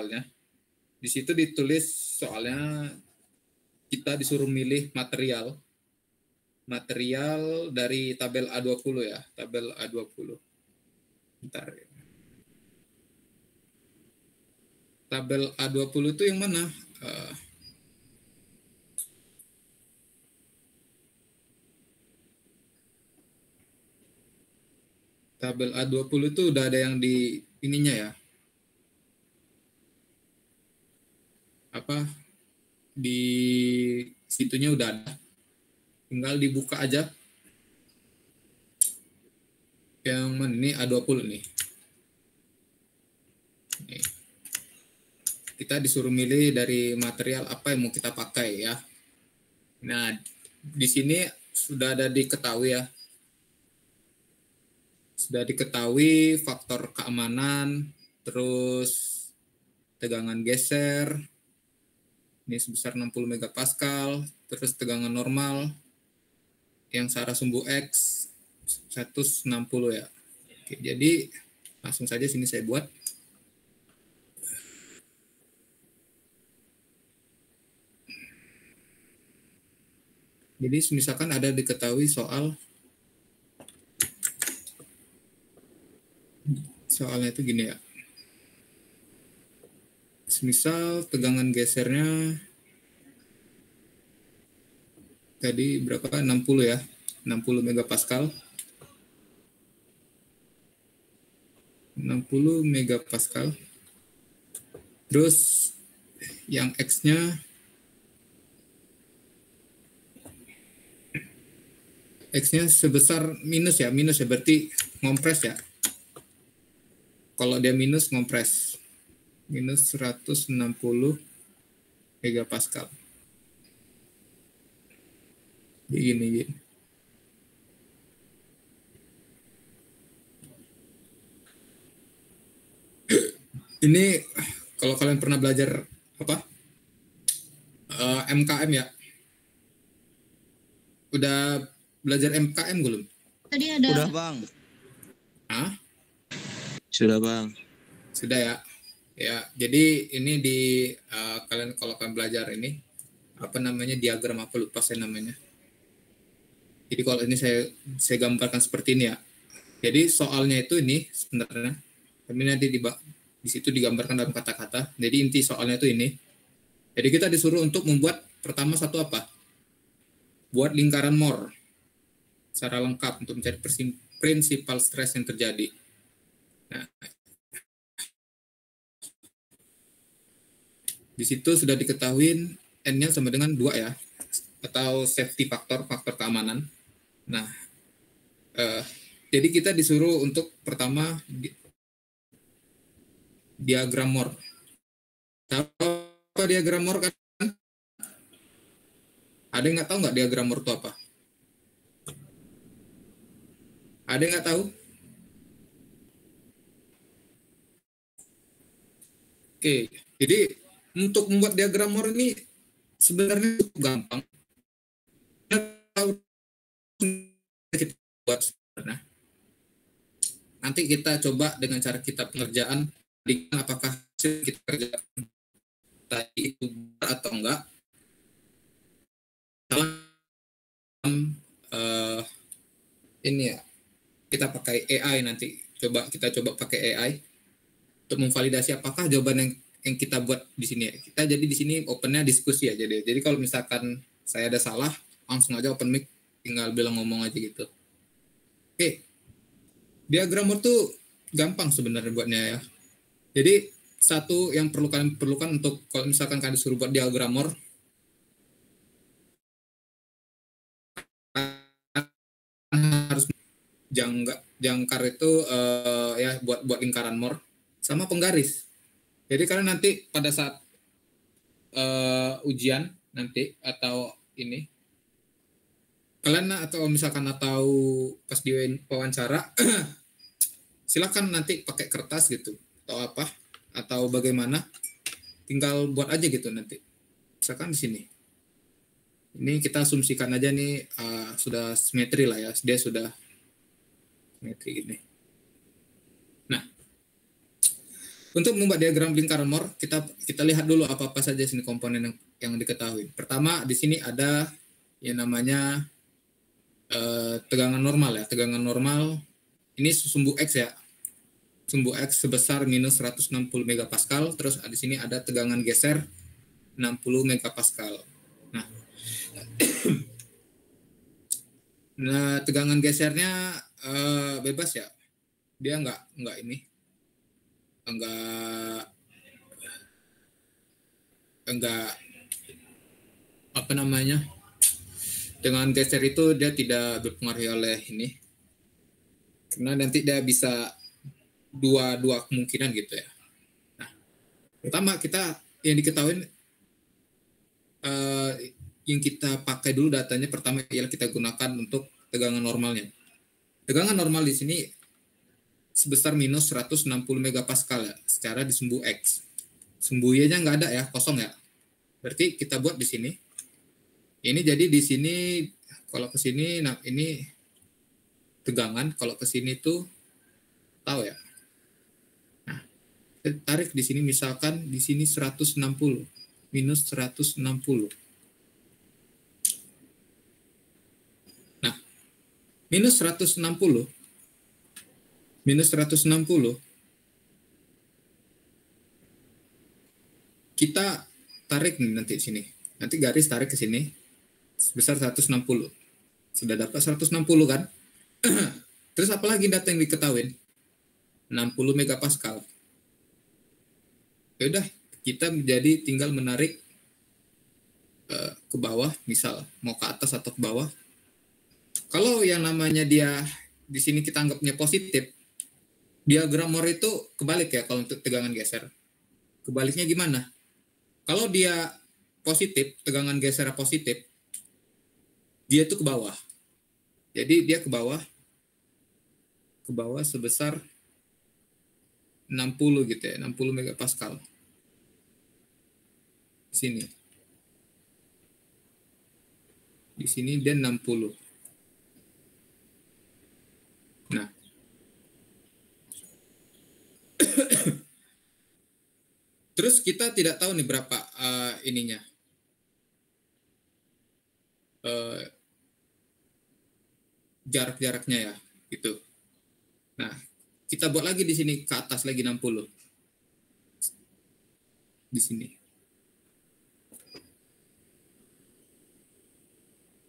soalnya. Di situ ditulis soalnya kita disuruh milih material dari tabel A20 ya, tabel A20. Bentar. Tabel A20 itu yang mana? Tabel A20 itu udah ada yang di ininya ya. Di situnya udah ada. Tinggal dibuka aja. Yang mana ini A20 nih. Nih. Kita disuruh milih dari material apa yang mau kita pakai ya. Nah, di sini sudah ada diketahui ya. Sudah diketahui faktor keamanan, terus tegangan geser, ini sebesar 60 megapascal, terus tegangan normal, yang searah sumbu X 160 ya. Oke, jadi langsung saja sini saya buat. Jadi misalkan ada diketahui soalnya itu gini ya. Misal tegangan gesernya tadi berapa? 60 ya. 60 megapascal. 60 megapascal. Terus yang X-nya sebesar minus ya, berarti ngompres ya. Kalau dia minus ngompres. Minus 160 megapascal. Gini. Ini kalau kalian pernah belajar MKM ya. Udah belajar MKM belum? Tadi ada. Udah bang. Hah? Sudah bang. Sudah ya. Ya, jadi ini kalau kalian belajar ini diagram apa lupa saya namanya. Jadi kalau ini saya gambarkan seperti ini ya. Jadi soalnya itu ini sebenarnya. Tapi nanti di situ digambarkan dalam kata-kata. Jadi inti soalnya itu ini. Jadi kita disuruh untuk membuat pertama satu apa? Buat lingkaran Moore secara lengkap untuk mencari prinsipal stres yang terjadi. Nah, di situ sudah diketahui N-nya sama dengan 2 ya, atau safety faktor keamanan. Nah, jadi kita disuruh untuk pertama diagram Moore. Tahu apa diagram Moore kan? Ada yang nggak tahu nggak diagram Moore itu apa? Ada yang nggak tahu? Oke, jadi untuk membuat diagram Moore ini sebenarnya cukup gampang. Kita tahu kita buat sebenarnya. Nanti kita coba dengan cara kita pengerjaan, apakah hasil kita kerjakan tadi itu benar atau enggak. Ini ya, kita pakai AI nanti. Kita coba pakai AI untuk memvalidasi apakah jawaban yang kita buat di sini ya. Kita jadi di sini opennya diskusi ya. Jadi kalau misalkan saya ada salah, langsung aja open mic, tinggal bilang ngomong aja gitu. Oke. Diagram Moore tuh gampang sebenarnya buatnya ya. Jadi satu yang kalian perlukan untuk kalau misalkan kalian disuruh buat diagram Moore, harus jangkar itu ya buat lingkaran Moore sama penggaris. Jadi kalian nanti pada saat ujian nanti atau ini kalian atau pas di wawancara silakan nanti pakai kertas gitu atau bagaimana, tinggal buat aja gitu nanti. Misalkan di sini. Ini kita asumsikan aja nih sudah simetri lah ya. Dia sudah simetri ini. Nah, Untuk membuat diagram lingkaran Moore, kita lihat dulu apa saja sini komponen yang diketahui. Pertama, di sini ada yang namanya tegangan normal ya. Tegangan normal ini sumbu X ya. Sumbu X sebesar minus 160 megapascal. Terus di sini ada tegangan geser 60 megapascal. Nah, tegangan gesernya bebas ya. Dia enggak apa namanya, dengan geser itu dia tidak berpengaruh oleh ini, karena nanti dia bisa dua kemungkinan gitu ya. Nah, pertama kita yang diketahui yang kita pakai dulu datanya pertama ialah kita gunakan untuk tegangan normalnya. Tegangan normal di sini sebesar minus 160 megapascal ya, secara di sumbu X. Sumbu Y-nya nggak ada ya, kosong ya. Berarti kita buat di sini. Ini jadi di sini kalau ke sini, nah ini tegangan, kalau ke sini tuh tahu ya. Nah, tarik di sini misalkan di sini 160 minus 160. Nah, minus 160 kita tarik nih nanti sini. Nanti garis tarik ke sini sebesar 160. Sudah dapat 160 kan? Terus apalagi data yang diketahui? 60 megapascal. Ya udah, kita menjadi tinggal menarik ke bawah, misal mau ke atas atau ke bawah. Kalau yang namanya dia di sini kita anggapnya positif, diagram Moore itu kebalik ya kalau untuk tegangan geser. Kebaliknya gimana? Kalau dia positif, tegangan geser positif, dia itu ke bawah. Jadi dia ke bawah sebesar 60 gitu ya, 60 megapascal. Sini. Di sini dia 60. Nah. Terus kita tidak tahu nih berapa ininya. Jarak-jaraknya ya, gitu. Nah, kita buat lagi di sini ke atas lagi 60. Di sini.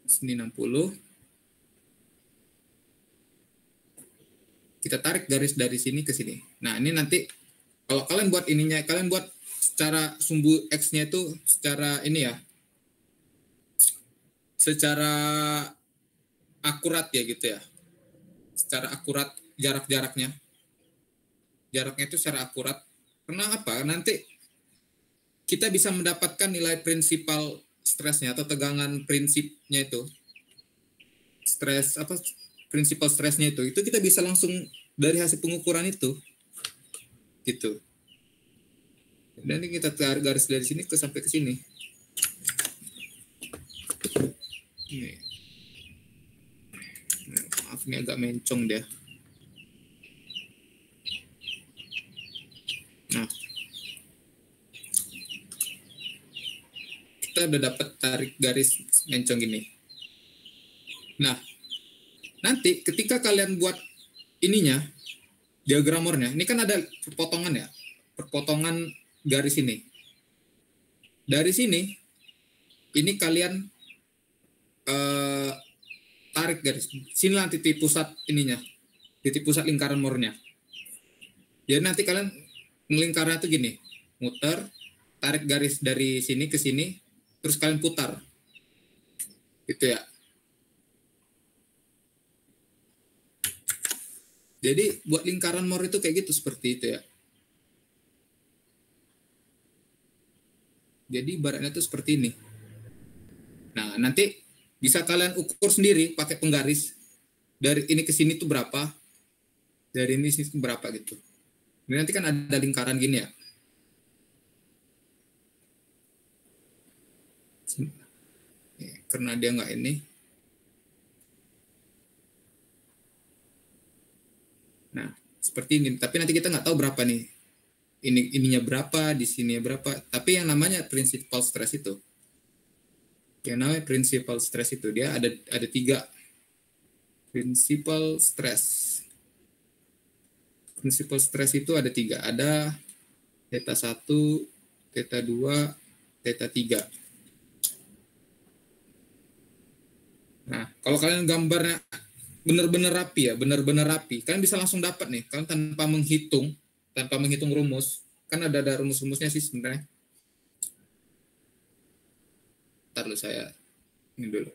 Sini 60. Kita tarik garis dari sini ke sini. Nah, ini nanti kalau kalian buat ininya, kalian buat secara sumbu X-nya itu secara ini ya. Secara akurat ya gitu ya. Secara akurat jarak-jaraknya. Jaraknya itu secara akurat. Karena apa? Nanti kita bisa mendapatkan nilai prinsipal stresnya atau tegangan prinsipnya itu. Stres apa? Prinsipal stresnya itu kita bisa langsung dari hasil pengukuran itu. Gitu. Dan ini kita tarik garis dari sini sampai ke sini. Ini. Maaf, ini agak mencong dia. Nah, kita udah dapat tarik garis mencong gini. Nah, nanti ketika kalian buat ininya, diagram Moore-nya, ini kan ada perpotongan ya, perpotongan garis ini. Dari sini, ini kalian tarik garis. Sinilah titik pusat ininya, titik pusat lingkaran Moore-nya. Jadi nanti kalian melingkarnya tuh gini, muter, tarik garis dari sini ke sini, terus kalian putar. Gitu ya. Jadi buat lingkaran Moore itu kayak gitu, seperti itu ya. Jadi ibaratnya itu seperti ini. Nah, nanti bisa kalian ukur sendiri pakai penggaris. Dari ini ke sini tuh berapa, dari ini sini berapa gitu. Ini nanti kan ada lingkaran gini ya. Karena dia nggak ini. Nah, seperti ini. Tapi nanti kita nggak tahu berapa nih. ininya berapa, di sini berapa. Tapi yang namanya principal stress itu, dia ada 3 principal stress. Principal stress itu ada 3, ada theta 1, theta 2, theta 3. Nah, kalau kalian gambarnya benar-benar rapi ya, kalian bisa langsung dapat nih, kalian tanpa menghitung rumus. Kan ada rumus-rumusnya sih sebenarnya. Ntar dulu saya ini dulu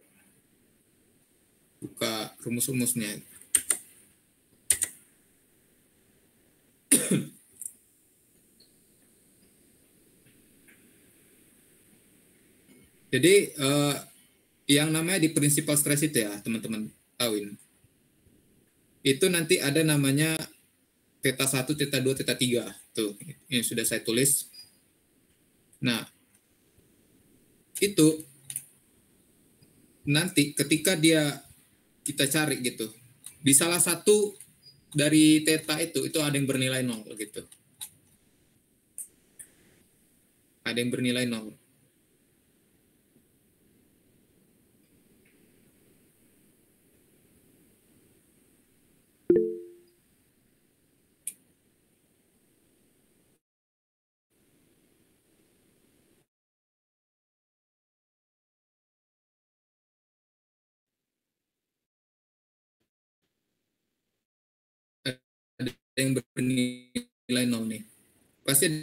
buka rumus-rumusnya. Jadi yang namanya di principal stress itu ya, teman-teman tahuin. Itu nanti ada namanya theta 1, theta 2, theta 3. Tuh, ini sudah saya tulis. Nah, itu nanti ketika kita cari gitu, di salah satu dari theta itu ada yang bernilai 0 gitu. Ada yang bernilai 0. Ada yang bernilai 0 nih. Pasti ada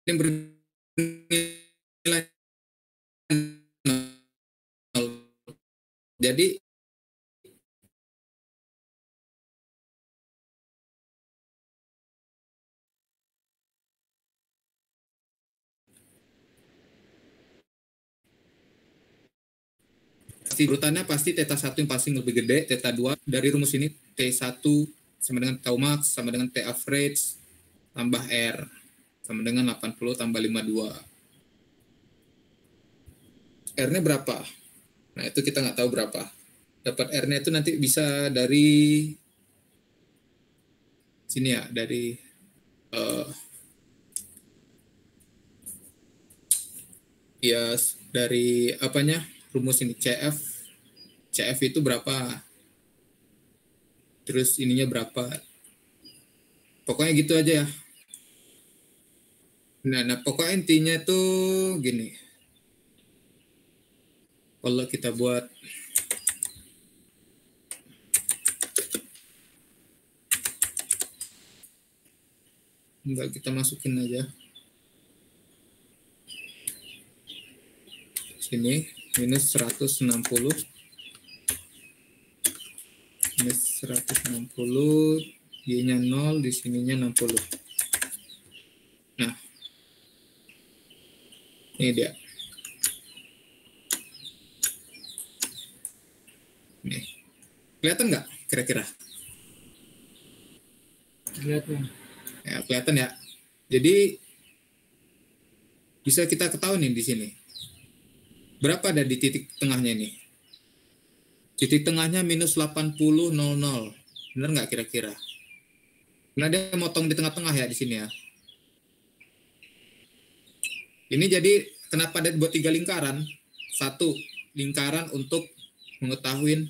yang bernilai 0. Jadi urutannya pasti theta 1 yang paling lebih gede, theta 2 dari rumus ini T1 sama dengan tau max sama dengan T average tambah R sama dengan 80 tambah 52. R-nya berapa? Nah, itu kita nggak tahu berapa. Dapat R-nya itu nanti bisa dari sini ya, dari ya dari apanya? Rumus ini CF itu berapa? Terus ininya berapa? Pokoknya gitu aja ya. Nah pokoknya intinya tuh gini. Kalau kita buat enggak, kita masukin aja sini minus 160 y-nya 0, di sininya 60. Nah, ini dia. Nih. Kelihatan nggak kira-kira? Kelihatan. Ya, kelihatan ya. Jadi bisa kita ketahui nih di sini. Berapa ada di titik tengahnya ini? Titik tengahnya minus 80,00. Benar nggak kira-kira? Nah, dia motong di tengah-tengah ya di sini ya. Ini jadi kenapa ada buat 3 lingkaran? 1 lingkaran untuk mengetahui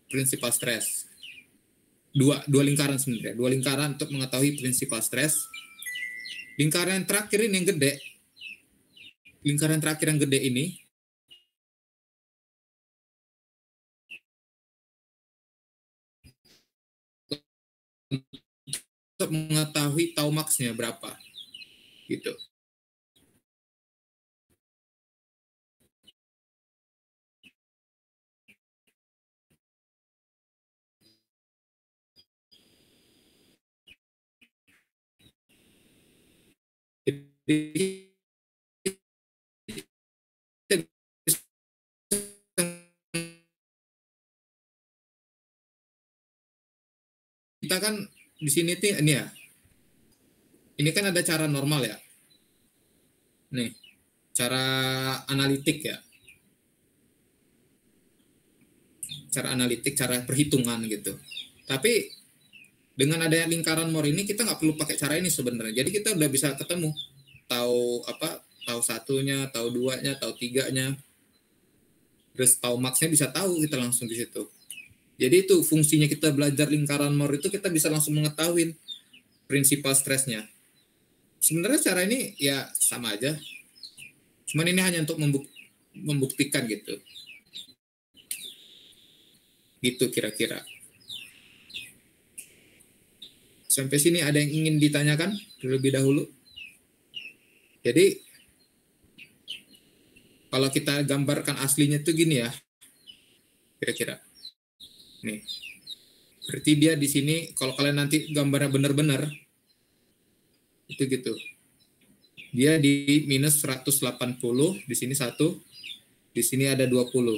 principal stress. Dua lingkaran sebenarnya. 2 lingkaran untuk mengetahui principal stress. Lingkaran yang terakhir ini yang gede. Lingkaran terakhir yang gede ini untuk mengetahui tau max-nya berapa. Gitu. Jadi kita kan di sini tuh ini ya. Ini kan ada cara normal ya. Nih, cara analitik ya. Cara analitik, cara perhitungan gitu. Tapi Dengan adanya lingkaran Moore ini kita nggak perlu pakai cara ini sebenarnya. Jadi kita udah bisa ketemu, tahu satunya, tahu duanya, tahu tiganya, terus tahu maksnya bisa tahu kita langsung di situ. Jadi itu fungsinya kita belajar lingkaran Moore itu kita bisa langsung mengetahui prinsipal stresnya. Sebenarnya cara ini ya sama aja, cuman ini hanya untuk membuktikan gitu. Gitu kira-kira. Sampai sini ada yang ingin ditanyakan terlebih dahulu? Jadi kalau kita gambarkan aslinya tuh gini ya, kira-kira. Nih, berarti dia di sini kalau kalian nanti gambarnya benar-benar itu gitu. Dia di minus 180, di sini 1, di sini ada 20.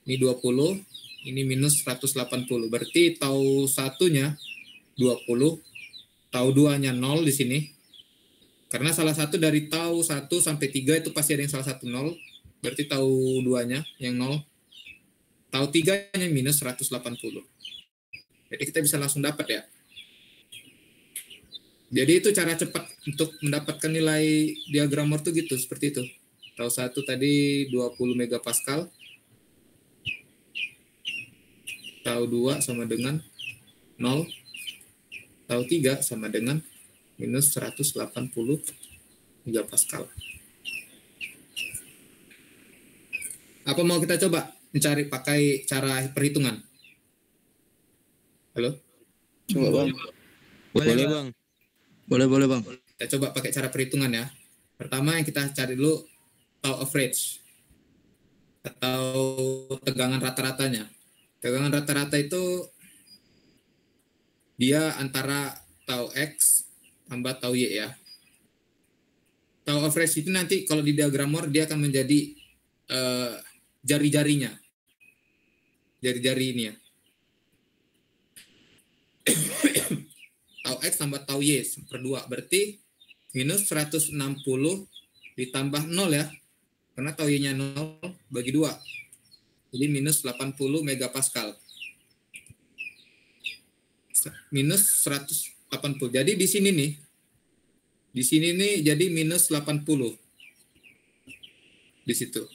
Ini 20, ini minus 180. Berarti tau satunya 20, tau 2-nya 0 di sini. Karena salah satu dari tau 1 sampai 3 itu pasti ada yang salah satu 0. Berarti tau 2-nya yang 0. Tau 3-nya minus 180. Jadi kita bisa langsung dapat ya. Jadi itu cara cepat untuk mendapatkan nilai diagram Moore tuh gitu, seperti itu. Tau 1 tadi 20 megapascal. Tau 2 sama dengan 0. Tau 3 sama dengan minus 180 megapascal. Apa mau kita coba mencari pakai cara perhitungan? Halo? Coba bang. Boleh bang. Boleh bang. Kita coba pakai cara perhitungan ya. Pertama yang kita cari dulu tau average atau tegangan rata-ratanya. Tegangan rata-rata itu dia antara tau X tambah tau Y ya. Tau average itu nanti kalau di diagram Moore dia akan menjadi jari-jarinya. Jari-jari ini ya. Tau X tambah tau Y per 2. Berarti minus 160 ditambah 0 ya. Karena tau Y-nya 0 bagi 2. Jadi minus 80 megapascal. Minus 180. Jadi di sini nih. Di sini nih jadi minus 80. Di situ.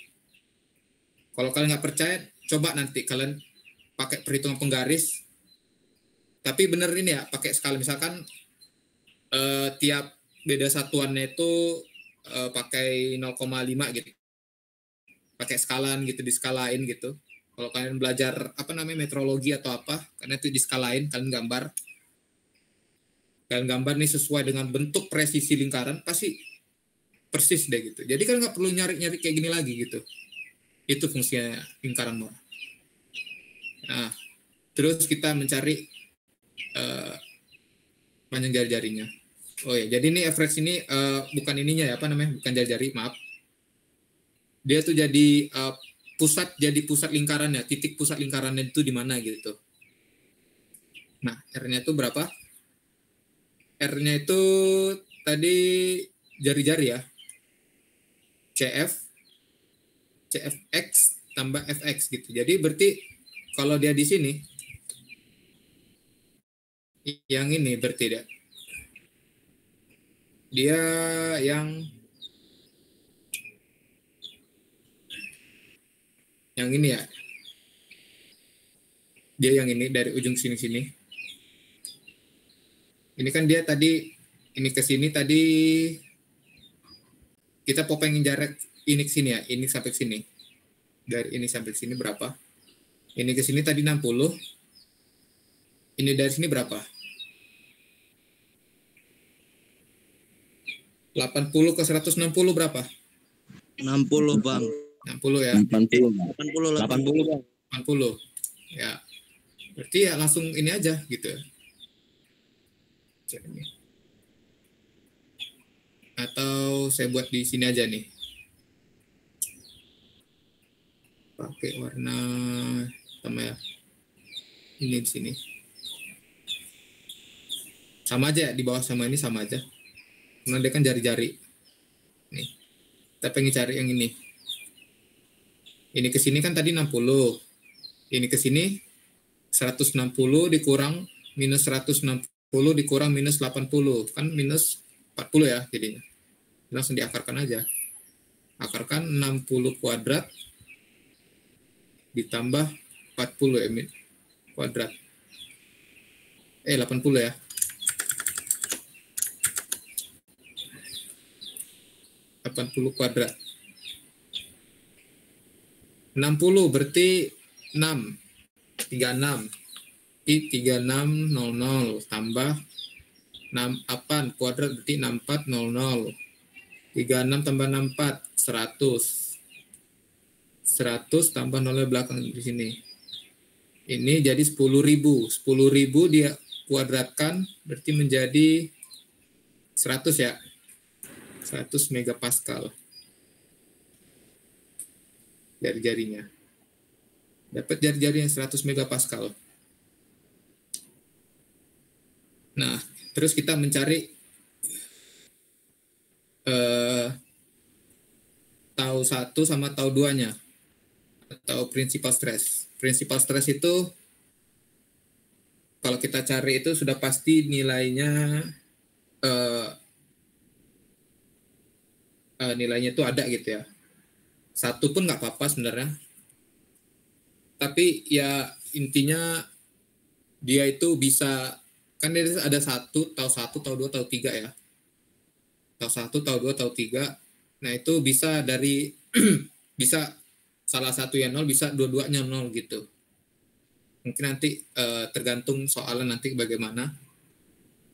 Kalau kalian nggak percaya, coba nanti kalian pakai perhitungan penggaris. Tapi bener ini ya, pakai skala. Misalkan tiap beda satuannya itu pakai 0,5 gitu. Pakai skalan gitu, diskalain gitu. Kalau kalian belajar metrologi atau apa, karena itu diskalain, kalian gambar nih sesuai dengan bentuk presisi lingkaran, pasti persis deh gitu. Jadi kan nggak perlu nyari-nyari kayak gini lagi gitu. Itu fungsinya lingkaran Moore. Nah, terus kita mencari panjang jari-jarinya. Oh ya, jadi ini average ini bukan ininya ya, bukan jari-jari, maaf. Dia tuh jadi pusat lingkarannya, titik pusat lingkarannya itu di mana gitu. Nah, R-nya itu berapa? R-nya itu tadi jari-jari ya. CFX tambah FX gitu. Jadi berarti kalau dia di sini, yang ini berarti dia yang ini ya. Dia yang ini dari ujung sini. Ini kan dia tadi ini ke sini tadi kita pengen jarak ini ke sini ya, ini sampai sini. Dari ini sampai sini berapa? Ini ke sini tadi 60. Ini dari sini berapa? 80 ke 160 berapa? 60 bang. 60 ya. 80 bang. 80. Ya. Berarti ya langsung ini aja gitu. Atau saya buat di sini aja nih. Pakai warna sama ya. Ini di sini. Sama aja di bawah sama ini sama aja. Karena dia kan jari-jari. Nih. Kita pengen cari yang ini. Ini ke sini kan tadi 60. Ini ke sini 160 dikurang 60 minus 160 dikurang minus 80. Kan minus 40 ya jadinya. Langsung diakarkan aja. Akarkan 60 kuadrat ditambah 40 ya, kuadrat. 80 ya. 80 kuadrat. 60 berarti 6. 36. 3600 tambah 68 kuadrat berarti 6400. 36 tambah 64 100. 100 tambah 0 belakang di sini. Ini jadi 10.000. 10.000 dia kuadratkan berarti menjadi 100 ya. 100 megapascal. Jari-jarinya. Dapat jari-jarinya 100 megapascal. Nah, terus kita mencari tau 1 sama tau 2-nya. Atau principal stress. Principal stress itu kalau kita cari itu sudah pasti nilainya nilainya itu ada gitu ya. 1 pun nggak apa-apa sebenarnya. Tapi ya intinya dia itu bisa, kan dia ada 1, tau 1, tau 2, tau 3 ya. Tau 1, tau 2, tau 3. Nah itu bisa dari, bisa salah satu yang 0, bisa dua-duanya 0 gitu. Mungkin nanti tergantung soalnya nanti bagaimana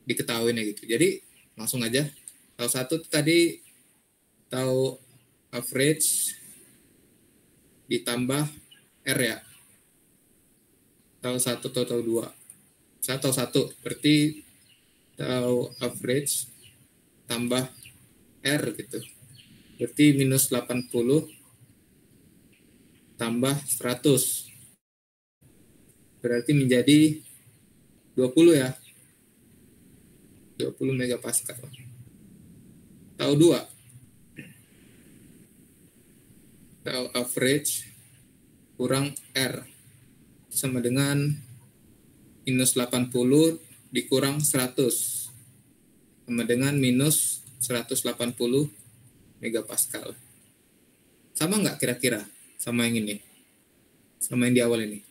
diketahuinya gitu. Jadi langsung aja. Tau 1 tadi tau average ditambah R ya. Tau 1 tau 2. Saya tau 1 berarti tau average tambah R gitu. Berarti minus 80 tambah 100. Berarti menjadi 20 ya. 20 megapascal. Tau 2. Tau average kurang R sama dengan minus 80 dikurang 100 sama dengan minus 180 megapascal. Sama nggak kira-kira sama yang ini? Sama yang di awal ini?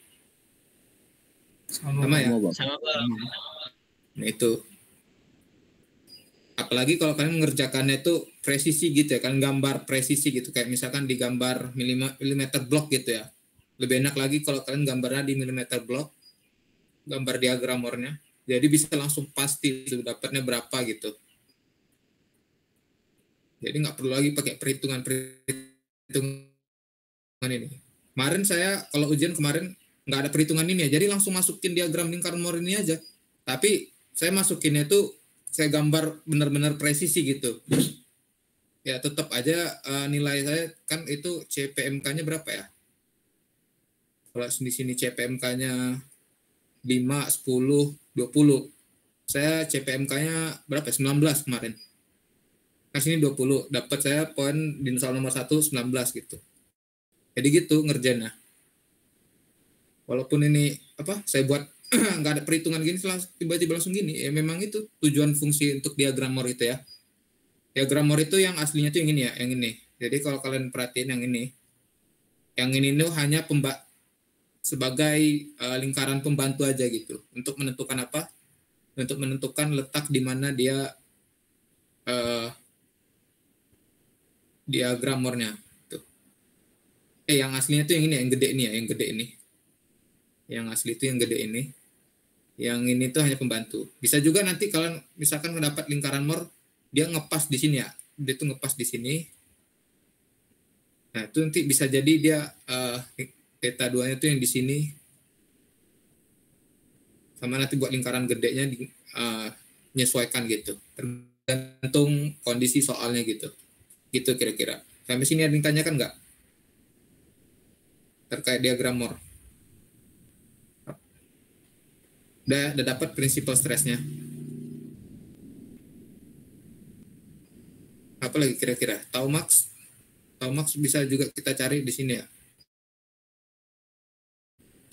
Sama ya? Sama, Bang. Nah itu. Apalagi kalau kalian mengerjakannya itu presisi gitu ya, kan gambar presisi gitu, kayak misalkan di gambar milimeter block gitu ya. Lebih enak lagi kalau kalian gambarnya di milimeter block, gambar diagramornya, jadi bisa langsung pasti dapatnya berapa gitu. Jadi nggak perlu lagi pakai perhitungan ini. Kemarin saya kalau ujian kemarin nggak ada perhitungan ini ya, jadi langsung masukin diagram lingkaran Moore ini aja. Tapi saya masukinnya itu saya gambar benar-benar presisi gitu. Ya tetap aja nilai saya kan itu CPMK-nya berapa ya? Kalau di sini CPMK-nya 5, 10, 20. Saya CPMK-nya berapa? 19 kemarin. Kan sini 20. Dapat saya poin di soal nomor 1 19 gitu. Jadi gitu ngerjainnya. Walaupun ini apa? Saya buat nggak ada perhitungan gini, tiba-tiba langsung gini. Ya memang itu tujuan fungsi untuk diagram Moore itu ya. Diagram Moore itu yang aslinya tuh yang ini ya, yang ini. Jadi kalau kalian perhatiin yang ini itu hanya sebagai lingkaran pembantu aja gitu. Untuk menentukan apa? Untuk menentukan letak di mana dia diagram Moore-nya. Tuh. Yang aslinya tuh yang ini, yang gede ini ya, yang gede ini. Yang asli itu yang gede ini. Yang ini tuh hanya pembantu. Bisa juga nanti kalian misalkan mendapat lingkaran Moore, dia ngepas di sini ya. Dia tuh ngepas di sini. Nah, itu nanti bisa jadi dia theta 2-nya tuh yang di sini. Sama nanti buat lingkaran gedenya menyesuaikan gitu. Tergantung kondisi soalnya gitu. Gitu kira-kira. Sampai sini ada yang tanyakan nggak? Terkait diagram Moore. Udah dapat prinsipal stresnya. Apa lagi kira-kira? Tau max? Tau max bisa juga kita cari di sini ya.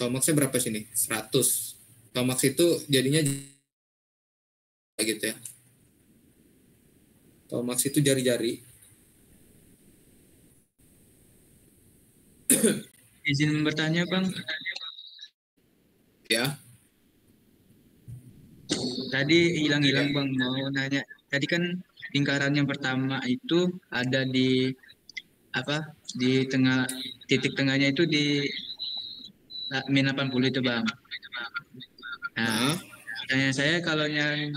Tau maxnya berapa sini? 100. Tau max itu jadinya gitu ya. Tau max itu jari-jari. Izin bertanya Bang, Ya. tadi hilang-hilang Bang, mau nanya. Tadi kan lingkaran yang pertama itu ada di apa? Di tengah, titik tengahnya itu di min 80 itu Bang. Nah, Nah, pertanyaan saya kalau yang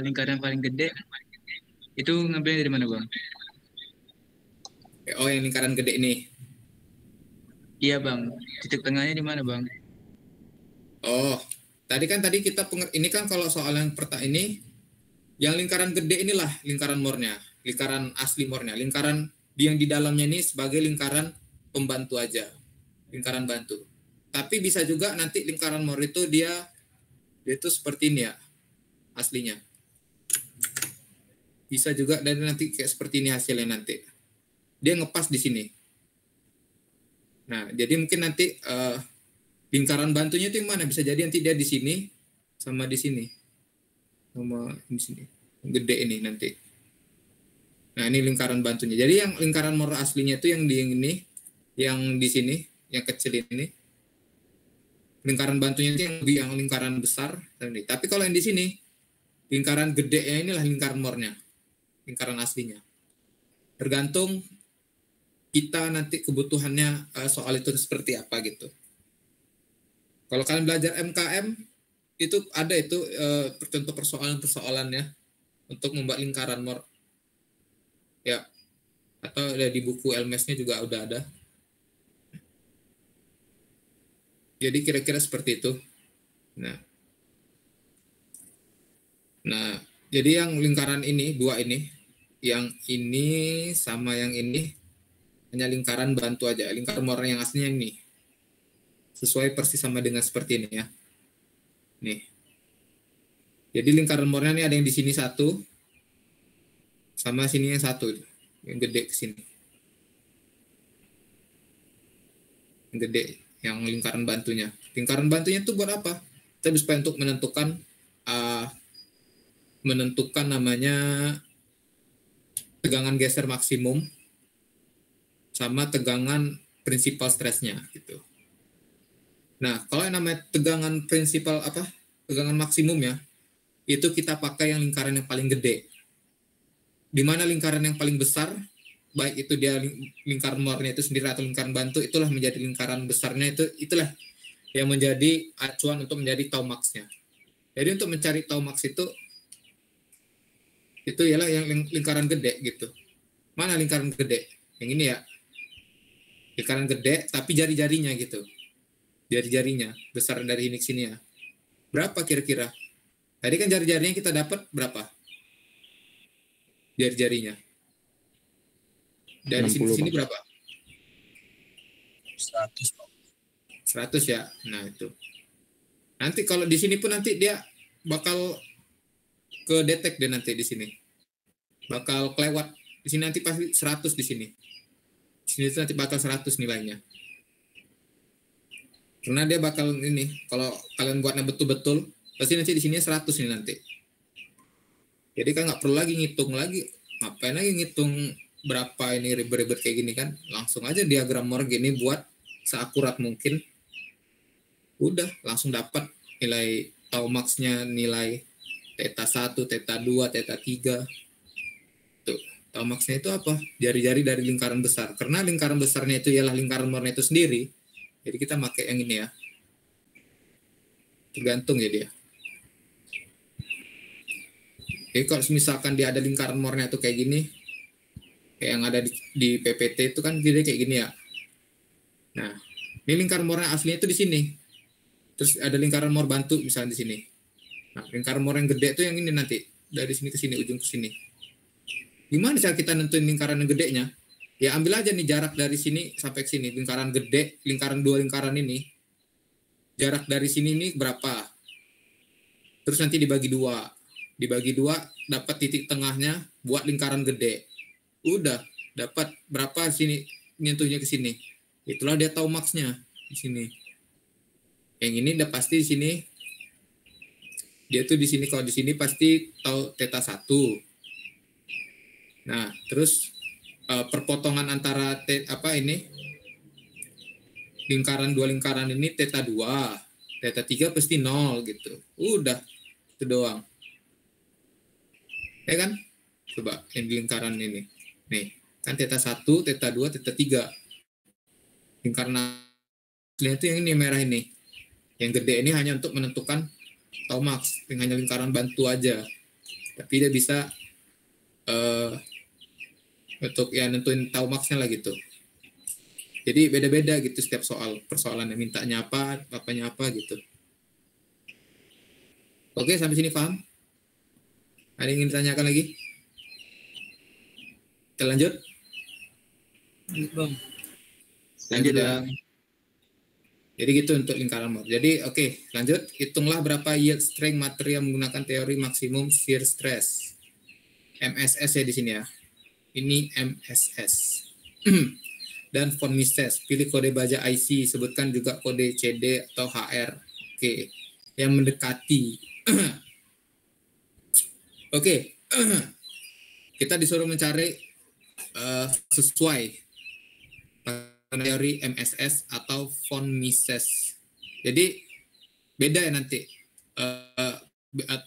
lingkaran paling gede itu ngambilnya dari mana Bang? oh yang lingkaran gede ini. Iya Bang, titik tengahnya di mana Bang? Oh, tadi kita ini kan kalau soal yang ini yang lingkaran gede inilah lingkaran mornya, lingkaran asli mornya, lingkaran yang di dalamnya ini sebagai lingkaran pembantu aja, lingkaran bantu. Tapi bisa juga nanti lingkaran mor itu dia itu seperti ini ya, aslinya. Bisa juga dan nanti kayak seperti ini hasilnya nanti. Dia ngepas di sini. Nah, jadi mungkin nanti lingkaran bantunya itu yang mana? Bisa jadi nanti dia di sini sama di sini. Sama di sini. Gede ini nanti. Nah, ini lingkaran bantunya. Jadi yang lingkaran mor aslinya itu yang ini, yang di sini, yang kecil ini. Lingkaran bantunya itu yang lingkaran besar. Tapi kalau yang di sini, lingkaran gedenya inilah lingkaran mornya. Lingkaran aslinya. Tergantung kita nanti kebutuhannya soal itu seperti apa gitu. Kalau kalian belajar MKM, itu ada itu contoh persoalan-persoalannya untuk membuat lingkaran mor. Ya, atau ada di buku LMS-nya juga udah ada. Jadi kira-kira seperti itu. Nah, jadi yang lingkaran ini, dua ini, yang ini sama yang ini, hanya lingkaran bantu aja. Lingkaran mor yang aslinya ini. Sesuai persis sama dengan seperti ini ya. Nih. Jadi lingkaran mornya ini ada yang di sini satu, sama sini yang satu, yang gede ke sini. Yang gede, yang lingkaran bantunya. Lingkaran bantunya itu buat apa? Kita bisa untuk menentukan namanya tegangan geser maksimum sama tegangan prinsipal stresnya gitu. Nah, kalau yang namanya tegangan prinsipal tegangan maksimum ya, itu kita pakai yang lingkaran yang paling gede. Di mana lingkaran yang paling besar, baik itu dia lingkaran mornya itu sendiri atau lingkaran bantu, itulah menjadi lingkaran besarnya itulah yang menjadi acuan untuk menjadi tau max-nya. Jadi untuk mencari tau max itu ialah yang lingkaran gede gitu. Mana lingkaran gede? Yang ini ya. Lingkaran gede tapi jari-jarinya gitu. Jari-jarinya besar dari ini ke sini ya. Berapa kira-kira? Tadi kan jari-jarinya kita dapat berapa? Jari-jarinya. Dari sini ke sini berapa? 100 ya. Nah, itu. Nanti kalau di sini pun nanti dia bakal ke detect deh nanti di sini. Bakal kelewat. Di sini nanti pasti 100 di sini. Di sini nanti bakal 100 nilainya. Karena dia bakal ini, kalau kalian buatnya betul-betul, pasti nanti di sini 100 nih nanti. Jadi kan nggak perlu lagi ngitung lagi. Ngapain lagi ngitung berapa ini ribet-ribet kayak gini kan. Langsung aja diagram Moore gini buat seakurat mungkin. Udah, langsung dapat nilai tau max-nya, nilai theta 1, theta 2, theta 3. Tuh, tau max-nya itu apa? Jari-jari dari lingkaran besar. Karena lingkaran besarnya itu ialah lingkaran Moore itu sendiri. Jadi kita pakai yang ini ya. Tergantung ya dia. Jadi kalau misalkan dia ada lingkaran Moore-nya tuh kayak gini, kayak yang ada di PPT itu kan dia kayak gini ya. Nah, ini lingkaran Moore aslinya itu di sini. Terus ada lingkaran Moore bantu misalnya di sini. Nah, lingkaran Moore yang gede itu yang ini nanti dari sini ke sini, ujung ke sini. Gimana cara kita nentuin lingkaran yang gedenya? Ya ambil aja nih jarak dari sini sampai ke sini, lingkaran gede, lingkaran dua lingkaran ini. Jarak dari sini ini berapa? Terus nanti dibagi dua. Dibagi dua dapat titik tengahnya buat lingkaran gede. Udah dapat berapa sini nyentuhnya ke sini. Itulah dia tahu max-nya di sini. Yang ini udah pasti di sini Dia tuh di sini, kalau di sini pasti tahu theta 1. Nah, terus perpotongan antara dua lingkaran ini theta 2, theta 3 pasti 0 gitu. Udah, itu doang. Ya kan? Coba yang di lingkaran ini. Nih, kan theta 1, theta 2, theta 3. Lingkaran aslinya itu yang ini merah ini. Yang gede ini hanya untuk menentukan tau max, hanya lingkaran bantu aja. Tapi dia bisa untuk ya nentuin tau maxnya lah gitu. Jadi beda-beda gitu setiap persoalannya, mintanya apa, apanya apa gitu. Oke, sampai sini paham? Ada yang ingin ditanyakan lagi? Kita lanjut? Bang. Lanjut ya. Jadi gitu untuk lingkaran Moore. Jadi oke, lanjut. Hitunglah berapa yield strength material menggunakan teori maksimum shear stress. MSS ya di sini ya. Ini MSS. Dan von Mises, pilih kode baja IC, sebutkan juga kode CD atau HR. Oke, yang mendekati. Oke, kita disuruh mencari sesuai teori MSS atau von Mises. Jadi beda ya nanti.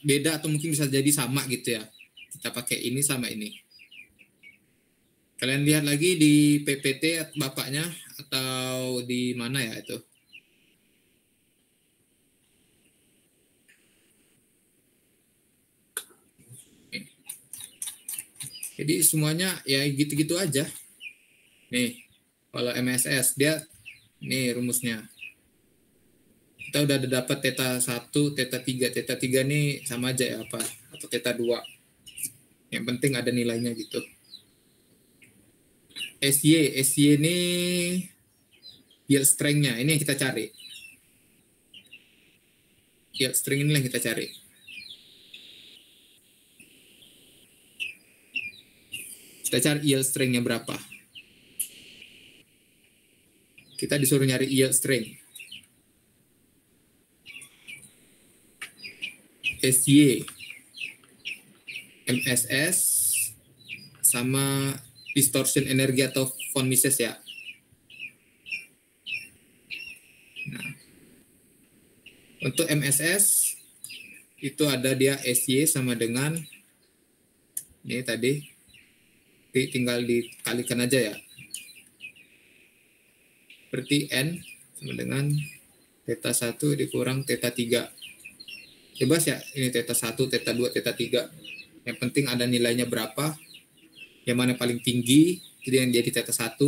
Beda atau mungkin bisa jadi sama gitu ya. Kita pakai ini sama ini. Kalian lihat lagi di PPT bapaknya atau di mana ya itu? Jadi semuanya ya gitu-gitu aja. Nih, kalau MSS dia nih rumusnya. Kita udah dapat theta 1, theta 3. Theta 3 nih sama aja ya apa? Atau theta 2. Yang penting ada nilainya gitu. SY ini yield strength-nya, ini yang kita cari. Yield strength ini yang kita cari. Kita cari yield strength-nya berapa. Kita disuruh nyari yield strength. SY, MSS, sama distortion energi atau von Mises ya. Nah, untuk MSS itu ada dia SY sama dengan ini tadi, tinggal dikalikan aja ya. Berarti N sama dengan theta 1 dikurang theta 3. Bebas ya, ini theta 1, theta 2, theta 3. Yang penting ada nilainya berapa. Yang mana paling tinggi, jadi yang jadi theta 1.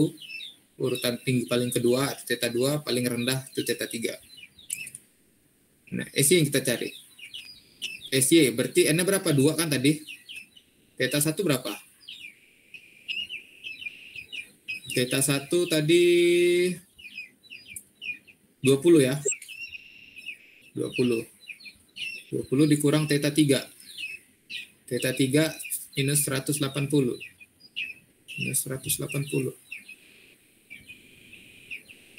Urutan tinggi paling kedua, theta 2. Paling rendah, itu theta 3. Nah, SY yang kita cari. SY, berarti N-nya berapa? 2 kan tadi. Theta 1 berapa? Theta 1 tadi 20 ya. 20 dikurang theta 3. Theta 3 minus 180. Minus 180.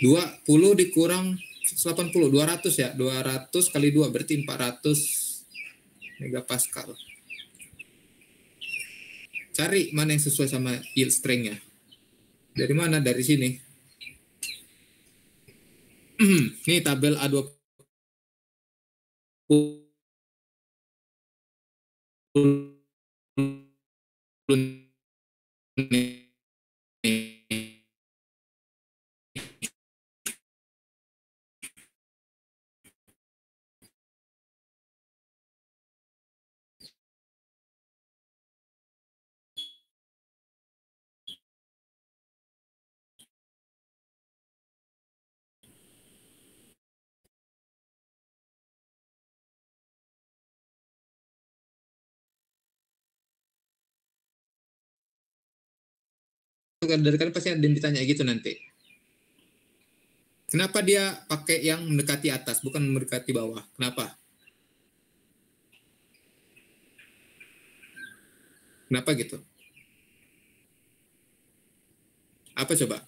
20 dikurang 180, 200 ya. 200 kali 2 berarti 400 megapascal. Cari mana yang sesuai sama yield strength-nya. Dari mana? Dari sini. Ini tabel A20 dari kalian pasti ada yang ditanya gitu nanti. Kenapa dia pakai yang mendekati atas, bukan mendekati bawah? Kenapa? Kenapa gitu? Apa coba?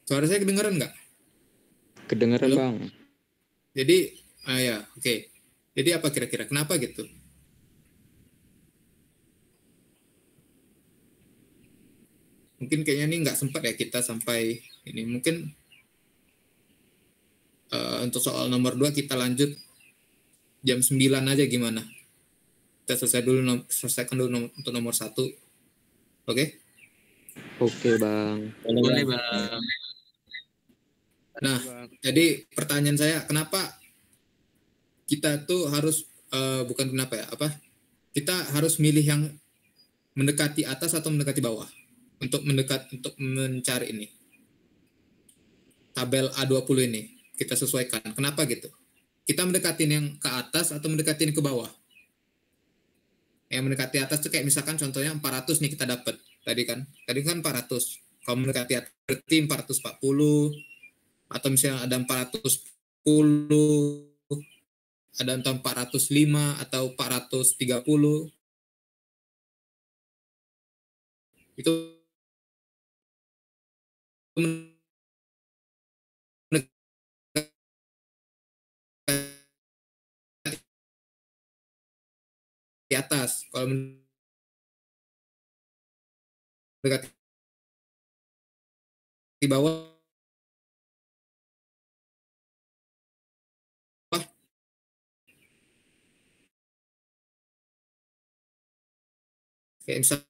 Suara saya kedengaran nggak? Kedengaran, Halo? Bang. Jadi, ya, oke. Jadi apa kira-kira? Kenapa gitu? Mungkin kayaknya ini nggak sempat ya kita sampai ini. Mungkin untuk soal nomor 2 kita lanjut jam 9 aja gimana? Kita selesaikan dulu untuk nomor 1. Oke? Oke, Bang. Boleh, Bang. Nah, jadi pertanyaan saya, kenapa kita tuh harus bukan kenapa ya, kita harus milih yang mendekati atas atau mendekati bawah untuk mencari ini tabel A20 ini kita sesuaikan. Kenapa gitu? Kita mendekatin yang ke atas atau mendekatin ke bawah? Yang mendekati atas tuh kayak misalkan contohnya 400 nih kita dapat tadi kan 400. Kalau mendekati atas berarti 440, atau misalnya ada 410, ada 405 atau 430. Itu di atas. Kalau mendekati di bawah kayak misal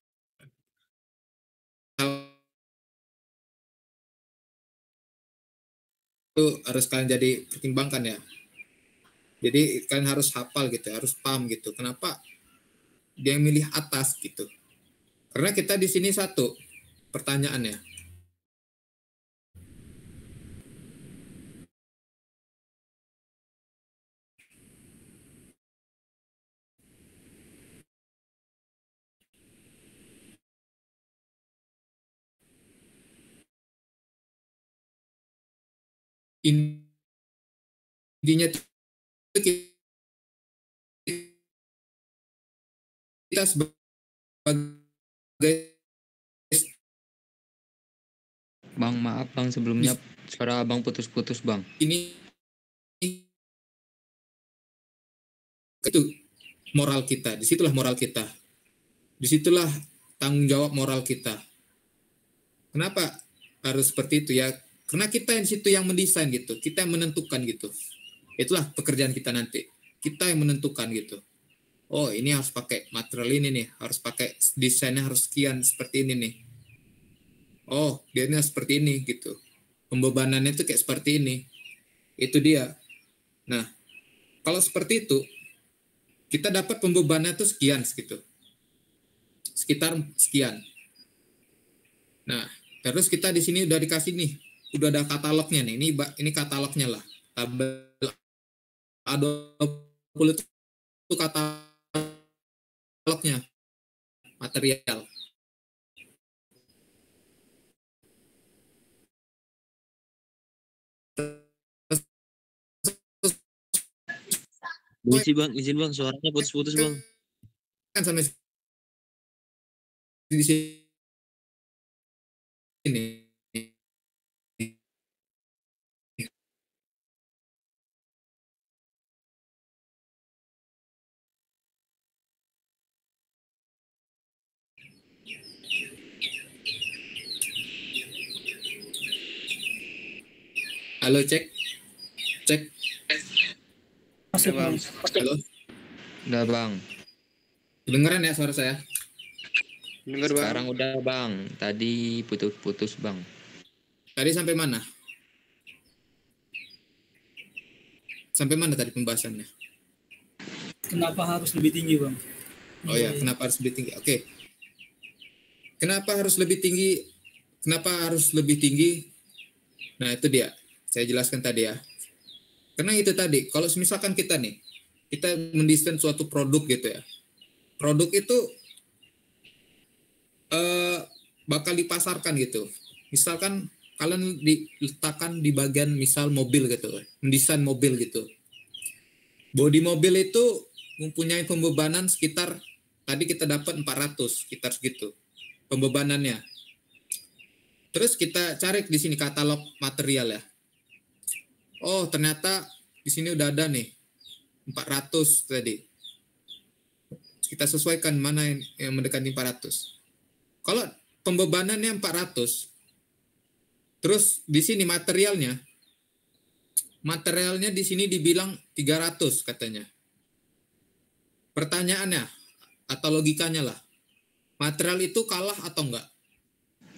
itu harus kalian jadi pertimbangkan ya. Jadi kalian harus hafal gitu, harus paham gitu. Kenapa dia milih atas gitu? Karena kita di sini satu pertanyaannya. Intinya kita sebagai Bang, maaf Bang, sebelumnya suara Abang putus-putus, Bang. ini itu moral kita, disitulah moral kita, disitulah tanggung jawab moral kita. Kenapa harus seperti itu ya? Karena kita yang situ yang mendesain gitu, kita yang menentukan gitu. Itulah pekerjaan kita nanti. Kita yang menentukan gitu. Oh, ini harus pakai material ini nih, harus pakai desainnya harus sekian seperti ini nih. Oh, dia ini seperti ini gitu. Pembebanannya itu kayak seperti ini. Itu dia. Nah, kalau seperti itu, kita dapat pembebanannya itu sekian gitu. Sekitar sekian. Nah, terus kita di sini udah dikasih nih, udah ada katalognya nih. Ini katalognya lah. Tabel A20 itu katalognya, material. Izin bang, suaranya putus-putus bang. Kan sampai di sini. Halo, cek. Masuk, Bang. Halo. Udah bang. Kedengeran ya suara saya? Dengar, Bang. Sekarang udah bang. Tadi putus-putus bang. Tadi sampai mana? Sampai mana tadi pembahasannya? Kenapa harus lebih tinggi, Bang? Oh ya, kenapa harus lebih tinggi? Oke. Kenapa harus lebih tinggi? Nah, itu dia. Saya jelaskan tadi ya. Karena itu tadi, kalau misalkan kita mendesain suatu produk gitu ya. Produk itu bakal dipasarkan gitu. Misalkan kalian diletakkan di bagian misal mobil gitu, mendesain mobil gitu. Bodi mobil itu mempunyai pembebanan sekitar, tadi kita dapat 400, sekitar segitu pembebanannya. Terus kita cari di sini katalog material ya. Oh, ternyata di sini udah ada nih 400 tadi. Kita sesuaikan mana yang mendekati 400. Kalau pembebanannya 400, terus di sini materialnya di sini dibilang 300 katanya. Pertanyaannya atau logikanya lah, material itu kalah atau enggak?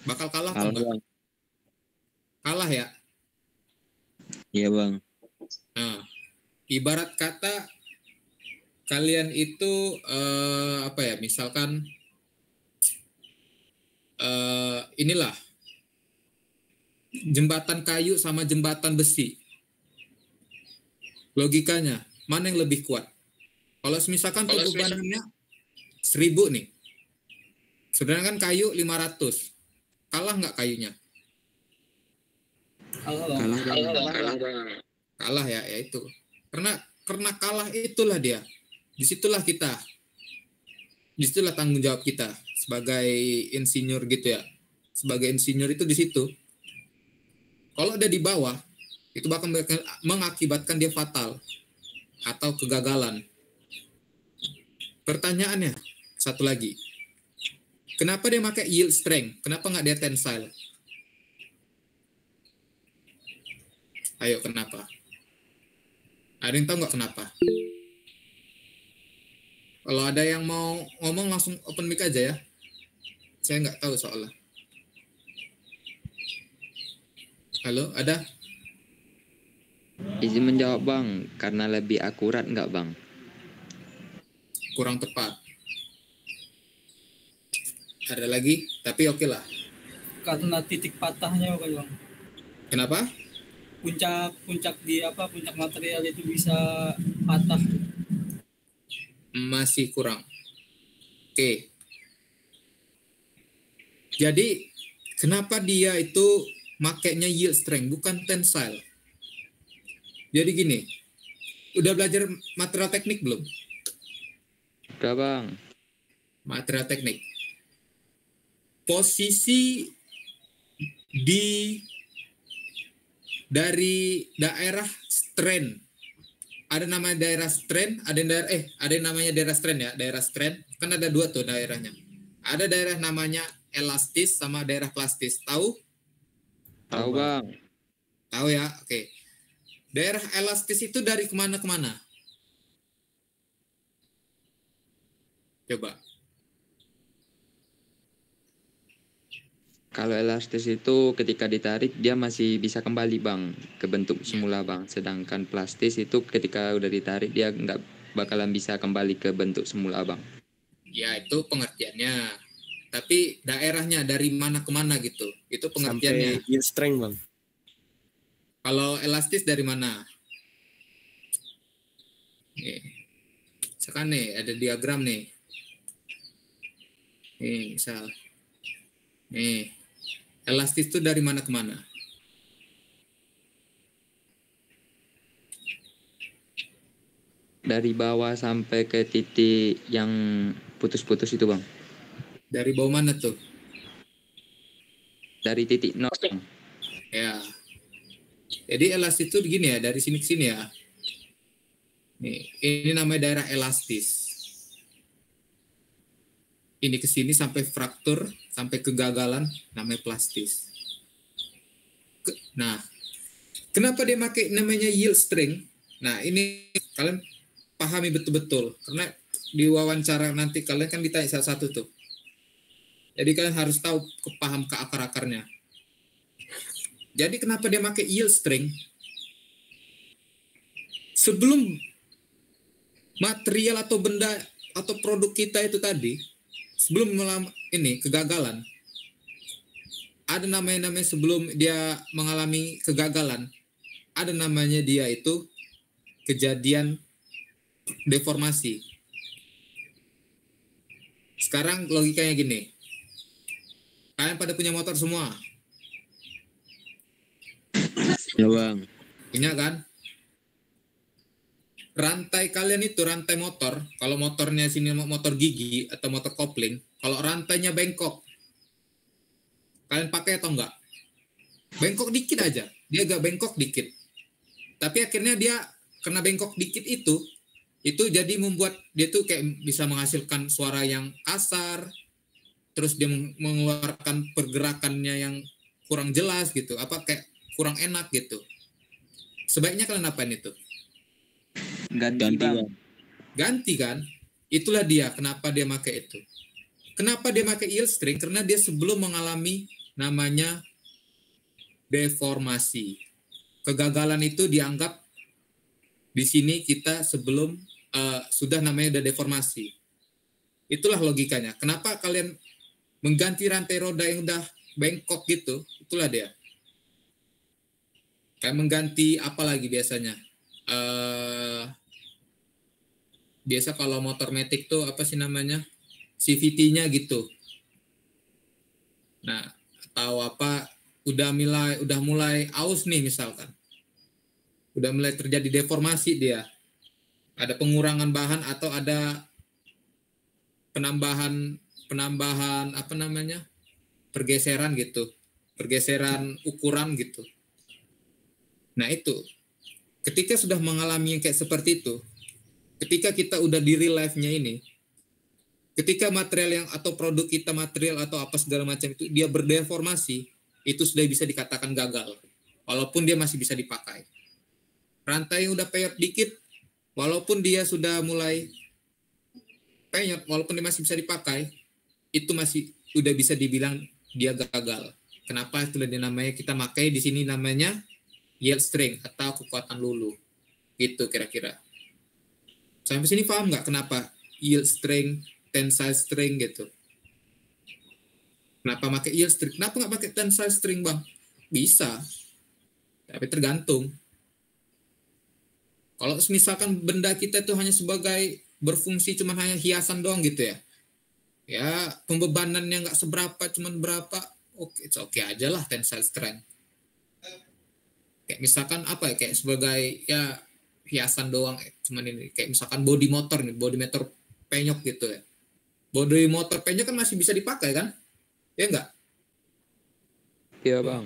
Bakal kalah atau enggak? Bang. Kalah ya. Iya bang. Nah, ibarat kata kalian itu apa ya? Misalkan inilah jembatan kayu sama jembatan besi. Logikanya mana yang lebih kuat? Kalau misalkan pembebanannya 1000 nih, sedangkan kayu 500, kalah nggak kayunya? Kalah ya itu. Karena kalah itulah dia. Disitulah tanggung jawab kita sebagai insinyur gitu ya. Sebagai insinyur itu di situ. Kalau udah di bawah, itu bakal mengakibatkan dia fatal atau kegagalan. Pertanyaannya satu lagi, kenapa dia pakai yield strength? Kenapa nggak dia tensile? Ayo, kenapa? Ada yang tahu nggak kenapa? Kalau ada yang mau ngomong langsung open mic aja ya. Saya nggak tahu soalnya. Halo, ada? Izin menjawab bang, karena lebih akurat nggak bang? Kurang tepat. Ada lagi, tapi oke lah. Karena titik patahnya bukan bang. Kenapa? Puncak material itu bisa patah. Masih kurang. Oke. Jadi kenapa dia itu makainya yield strength bukan tensile? Jadi gini, udah belajar material teknik belum? Udah bang. Material teknik. Posisi dari daerah strain. Ada namanya daerah strain, ada yang namanya daerah strain ya, daerah strain. Kan ada dua tuh daerahnya. Ada daerah namanya elastis sama daerah plastis. Tahu? Tahu bang. Tahu ya? Oke. Daerah elastis itu dari kemana kemana? Coba. Kalau elastis itu ketika ditarik dia masih bisa kembali bang ke bentuk semula bang. Sedangkan plastis itu ketika udah ditarik dia nggak bakalan bisa kembali ke bentuk semula bang. Ya itu pengertiannya. Tapi daerahnya dari mana ke mana gitu. Itu pengertiannya. Sampai yield strength bang. Kalau elastis dari mana? Nih. Misalkan nih ada diagram nih. Nih misal. Nih. Elastis itu dari mana ke mana? Dari bawah sampai ke titik yang putus-putus itu bang. Dari bawah mana tuh? Dari titik nol. Ya. Jadi elastis itu gini ya, dari sini ke sini ya. Nih, ini namanya daerah elastis. Ini ke sini sampai fraktur, sampai kegagalan, namanya plastis. Nah, kenapa dia pakai namanya yield strength? Nah, ini kalian pahami betul-betul. Karena di wawancara nanti kalian kan ditanya salah satu tuh. Jadi kalian harus tahu, paham ke akar-akarnya. Jadi kenapa dia pakai yield strength? Sebelum material atau benda atau produk kita itu tadi, sebelum ini kegagalan, ada namanya sebelum dia mengalami kegagalan, ada namanya dia itu kejadian deformasi. Sekarang logikanya gini, kalian pada punya motor semua? Ya bang. Punya kan? Rantai kalian itu, rantai motor, kalau motornya sini motor gigi atau motor kopling, kalau rantainya bengkok, kalian pakai atau enggak? Bengkok dikit aja, dia agak bengkok dikit. Tapi akhirnya dia kena bengkok dikit itu jadi membuat dia tuh kayak bisa menghasilkan suara yang kasar, terus dia mengeluarkan pergerakannya yang kurang jelas gitu, apa kayak kurang enak gitu. Sebaiknya kalian apain itu? Ganti bang. Ganti kan? Itulah dia kenapa dia pakai itu. Kenapa dia pakai yield string? Karena dia sebelum mengalami namanya deformasi. Kegagalan itu dianggap di sini kita sebelum sudah namanya udah deformasi. Itulah logikanya. Kenapa kalian mengganti rantai roda yang udah bengkok gitu? Itulah dia. Kayak mengganti apa lagi biasanya? Biasa kalau motor matic tuh apa sih namanya? CVT-nya gitu. Nah, atau apa udah mulai aus nih misalkan. Udah mulai terjadi deformasi dia. Ada pengurangan bahan atau ada penambahan apa namanya? Pergeseran gitu. Pergeseran ukuran gitu. Nah, itu. Ketika sudah mengalami yang kayak seperti itu, ketika kita udah di real life-nya ini, ketika material yang atau produk kita material atau apa segala macam itu dia berdeformasi, itu sudah bisa dikatakan gagal. Walaupun dia masih bisa dipakai. Rantai yang udah penyot dikit, walaupun dia sudah mulai penyot, walaupun dia masih bisa dipakai, itu masih udah bisa dibilang dia gagal. Kenapa? Itulah dia namanya kita pakai di sini namanya yield string atau kekuatan lulu. Gitu kira-kira. Sampai sini paham nggak kenapa yield string, tensile string gitu? Kenapa pakai yield string? Kenapa nggak pakai tensile string, Bang? Bisa. Tapi tergantung. Kalau misalkan benda kita itu hanya sebagai berfungsi cuma hanya hiasan doang gitu ya. Ya, pembebanannya nggak seberapa, cuman berapa. Oke aja lah tensile strength. Kayak misalkan apa ya, kayak sebagai ya hiasan doang, cuman ini kayak misalkan bodi motor penyok gitu ya. Bodi motor penyok kan masih bisa dipakai kan? Ya enggak? Iya bang.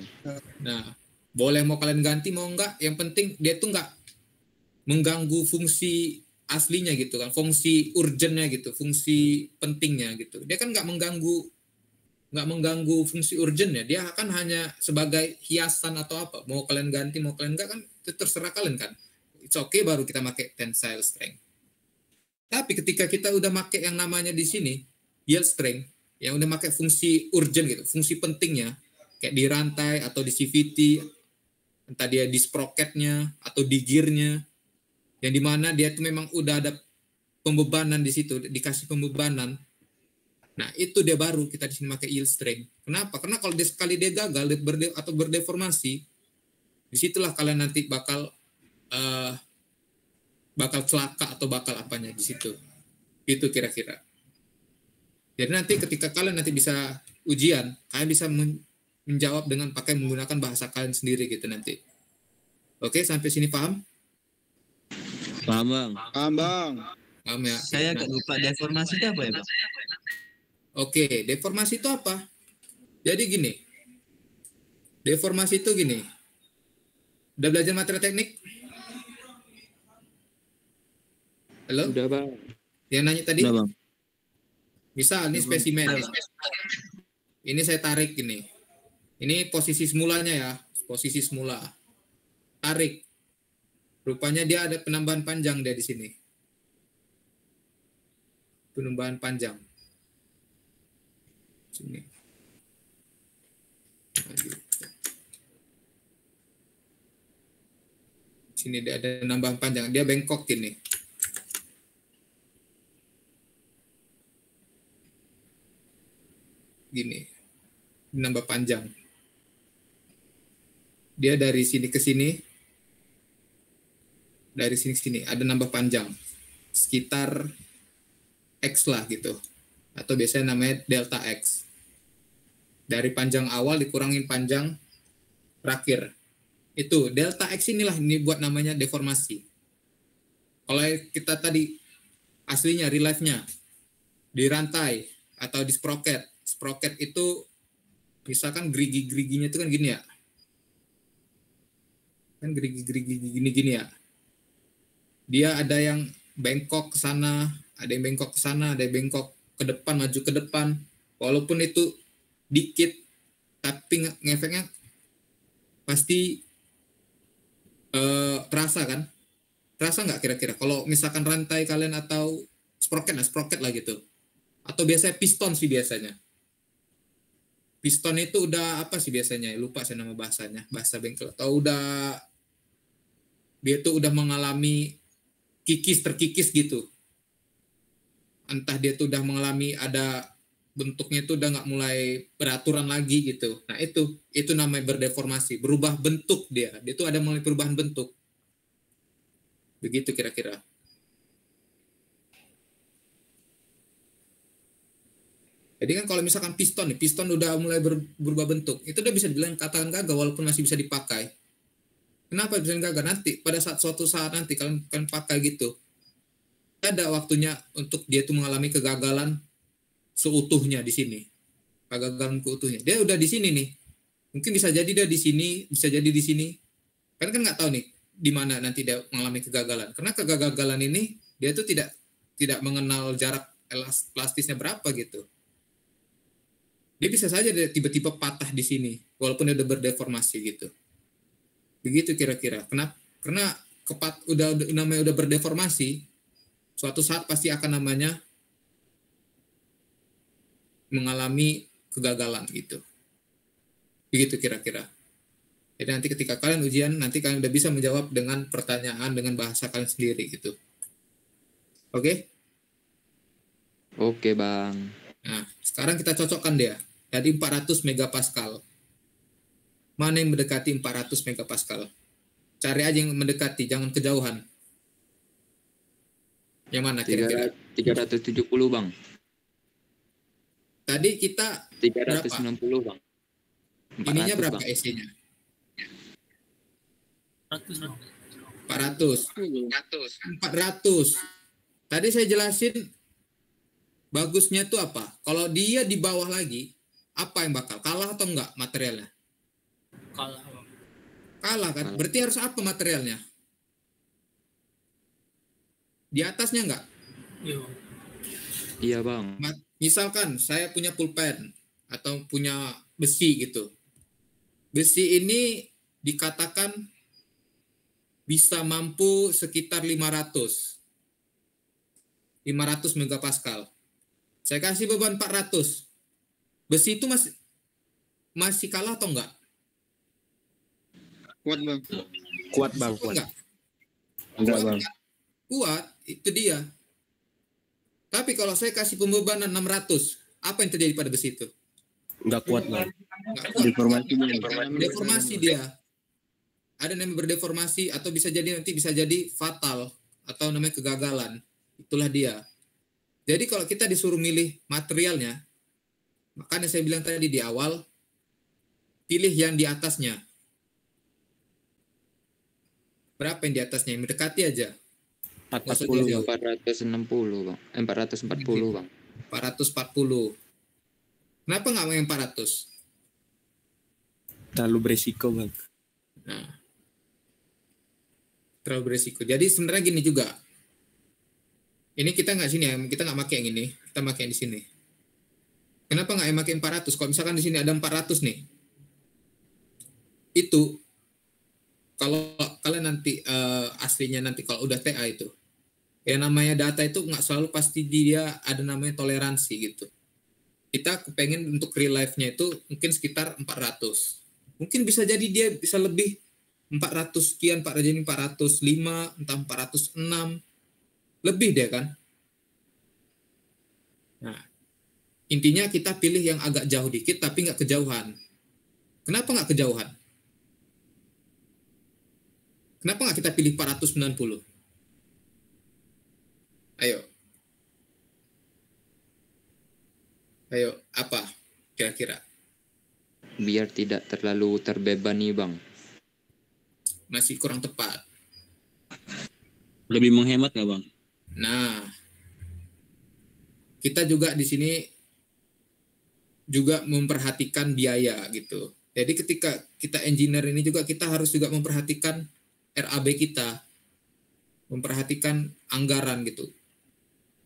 Nah, boleh mau kalian ganti mau enggak, yang penting dia tuh enggak mengganggu fungsi aslinya gitu kan, fungsi urgentnya gitu, fungsi pentingnya gitu. Dia kan enggak mengganggu fungsi urgentnya, dia akan hanya sebagai hiasan atau apa. Mau kalian ganti mau kalian enggak kan itu terserah kalian kan. It's okay baru kita pakai tensile strength. Tapi ketika kita udah pakai yang namanya di sini yield strength, yang udah pakai fungsi urgent gitu, fungsi pentingnya kayak di rantai atau di CVT, entah dia di sprocketnya atau di gearnya, yang dimana dia tuh memang udah ada pembebanan di situ, dikasih pembebanan. Nah, itu dia baru kita di sini pakai yield strength. Kenapa? Karena kalau sekali dia gagal atau berdeformasi, disitulah kalian nanti bakal celaka atau bakal apanya di situ. Itu kira-kira. Jadi nanti ketika kalian nanti bisa ujian, kalian bisa menjawab dengan menggunakan bahasa kalian sendiri gitu nanti. Oke, sampai sini paham? Paham bang. Paham bang. Paham ya? Saya agak lupa deformasi itu apa ya, Bang? Oke, deformasi itu apa? Jadi gini. Deformasi itu gini. Udah belajar materi teknik? Halo? Udah bang. Yang nanya tadi? Udah bang. Misal ini spesimen. Ini saya tarik gini. Ini posisi semulanya ya. Posisi semula. Tarik. Rupanya dia ada penambahan panjang dia di sini. Penambahan panjang. Sini. Sini dia ada penambahan panjang. Dia bengkok gini. Gini. Nambah panjang. Dia dari sini ke sini. Dari sini ke sini ada nambah panjang. Sekitar X lah gitu. Atau biasanya namanya delta X. Dari panjang awal dikurangin panjang terakhir. Itu delta X inilah ini buat namanya deformasi. Kalau kita tadi aslinya real life-nya di rantai atau di sprocket. Sprocket itu misalkan gerigi-geriginya itu kan gini ya. Kan gerigi-gerigi gini-gini ya. dia ada yang bengkok ke sana, ada yang bengkok ke sana, ada yang bengkok ke depan, maju ke depan. Walaupun itu dikit, tapi ngefeknya pasti terasa kan? Terasa nggak kira-kira? Kalau misalkan rantai kalian atau sprocket lah gitu. Atau biasanya piston sih biasanya. Piston itu udah apa sih biasanya? Lupa saya nama bahasanya. Bahasa bengkel. Atau udah dia tuh udah mengalami terkikis gitu. Entah dia tuh udah mengalami ada bentuknya tuh udah nggak mulai beraturan lagi gitu. Nah itu namanya berdeformasi, berubah bentuk dia tuh ada mulai perubahan bentuk. Begitu kira-kira. Jadi kan kalau misalkan piston udah mulai berubah bentuk, itu udah bisa dibilang katakan gagal walaupun masih bisa dipakai. Kenapa bisa gagal? Nanti pada suatu saat nanti kalian pakai gitu, ada waktunya untuk dia tuh mengalami kegagalan seutuhnya di sini. Kegagalan keutuhnya. Dia udah di sini nih. Mungkin bisa jadi dia di sini, bisa jadi di sini. Kan nggak tahu nih di mana nanti dia mengalami kegagalan. Karena kegagalan ini dia tuh tidak mengenal jarak elastisnya berapa gitu. Dia bisa saja dia tiba-tiba patah di sini walaupun dia udah berdeformasi gitu. Begitu kira-kira. Karena namanya udah berdeformasi, suatu saat pasti akan namanya mengalami kegagalan gitu. Begitu kira-kira. Jadi nanti ketika kalian ujian, nanti kalian udah bisa menjawab dengan pertanyaan dengan bahasa kalian sendiri gitu. Oke? Oke, Bang. Nah, sekarang kita cocokkan dia. Jadi 400 megapascal. Mana yang mendekati 400 megapascal? Cari aja yang mendekati, jangan kejauhan. Yang mana kira-kira? 370, Bang. Tadi kita 360, berapa? Bang. Ininya 400, berapa Bang. EC-nya? 100. 400. Tadi saya jelasin bagusnya tuh apa? Kalau dia di bawah lagi, apa yang bakal? Kalah atau enggak materialnya? Kalah, Bang. Kalah kan? Berarti harus apa materialnya? Di atasnya enggak? Iya. Iya, Bang. Misalkan saya punya pulpen atau punya besi gitu. Besi ini dikatakan bisa mampu sekitar 500 megapascal. Saya kasih beban 400. Besi itu masih kalah atau enggak? Kuat, Bang. Kuat, Bang. Enggak. Enggak, Bang. Kuat, itu dia. Tapi kalau saya kasih pembebanan 600, apa yang terjadi pada besi itu? Enggak kuat, Bang. Enggak kuat. Deformasi. Deformasi dia. Ada namanya berdeformasi atau bisa jadi fatal atau namanya kegagalan. Itulah dia. Jadi kalau kita disuruh milih materialnya, makanya saya bilang tadi di awal, pilih yang di atasnya. Berapa yang di atasnya? Yang mendekati aja. 440. 460, Bang. 440, Bang. 440. Kenapa nggak mau yang 400? Terlalu beresiko, Bang. Nah, terlalu beresiko. Jadi sebenarnya gini juga. Ini kita nggak sini ya, kita nggak pakai yang ini, kita pakai yang di sini. Kenapa nggak yang pakai 400? Kalau misalkan di sini ada 400 nih, itu kalau kalian nanti aslinya nanti kalau udah TA itu, yang namanya data itu nggak selalu pasti dia ada namanya toleransi gitu. Kita kepengen untuk real life-nya itu mungkin sekitar 400. Mungkin bisa jadi dia bisa lebih 400 sekian, 405, entah 406. Lebih deh kan. Nah, intinya kita pilih yang agak jauh dikit tapi nggak kejauhan. Kenapa nggak kejauhan? Kenapa nggak kita pilih 490? Ayo, apa kira-kira? Biar tidak terlalu terbebani, Bang. Masih kurang tepat. Lebih menghemat nggak, Bang? Nah, kita juga di sini juga memperhatikan biaya gitu. Jadi ketika kita engineer ini juga kita harus juga memperhatikan RAB kita. memperhatikan anggaran gitu.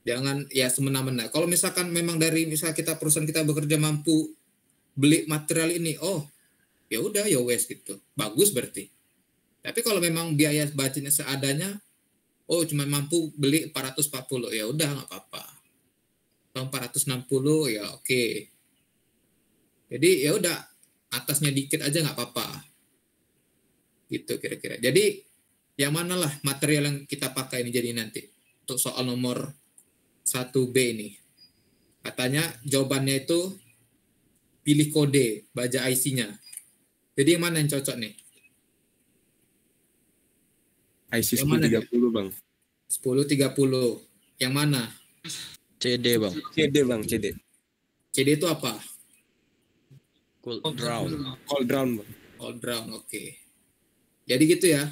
Jangan ya semena-mena. Kalau misalkan memang dari misal kita perusahaan kita bekerja mampu beli material ini, oh ya udah ya wes gitu. Bagus berarti. Tapi kalau memang biaya budgetnya seadanya, oh cuma mampu beli 440, ya udah nggak apa-apa. Kalau 460 ya oke. Jadi ya udah atasnya dikit aja nggak apa-apa. Gitu kira-kira. Jadi yang mana lah material yang kita pakai ini jadi nanti untuk soal nomor 1B ini. Katanya jawabannya itu pilih kode baja IC-nya. Jadi yang mana yang cocok nih? IC Yang mana 1030 bang. 1030. Yang mana? CD bang. CD bang, CD. CD itu apa? Cold Drawn. Cold Drawn bang. All brown, oke. Jadi gitu ya.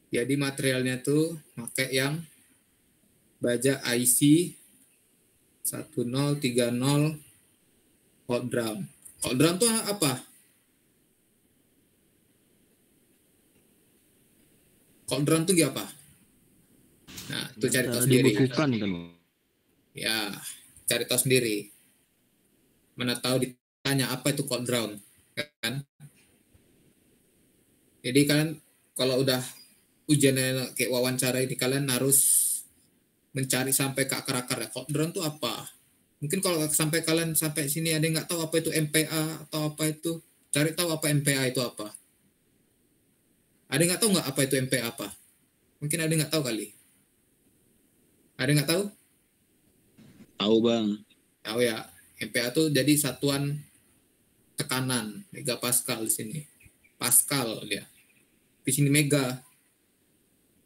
Jadi materialnya tuh pakai yang baja IC 1030 cold drawn. Cold drawn tuh apa? Cold drawn tuh apa? Nah, itu cari tahu sendiri. Dibukukan kan. Ya, cari tahu sendiri. Mana tahu ditanya apa itu cold drawn, kan? Jadi kalian kalau udah ujiannya kayak wawancara ini kalian harus mencari sampai ke akar-akar. Cold drawn itu apa? Mungkin kalau sampai kalian sampai sini ada yang nggak tahu apa itu MPA atau apa itu, cari tahu apa MPA itu apa. Ada yang nggak tahu nggak apa itu MPA apa? Mungkin ada yang nggak tahu kali. Ada yang nggak tahu? Tahu bang. Tahu ya. MPA itu jadi satuan tekanan, megapascal di sini. Pascal dia. Di sini mega.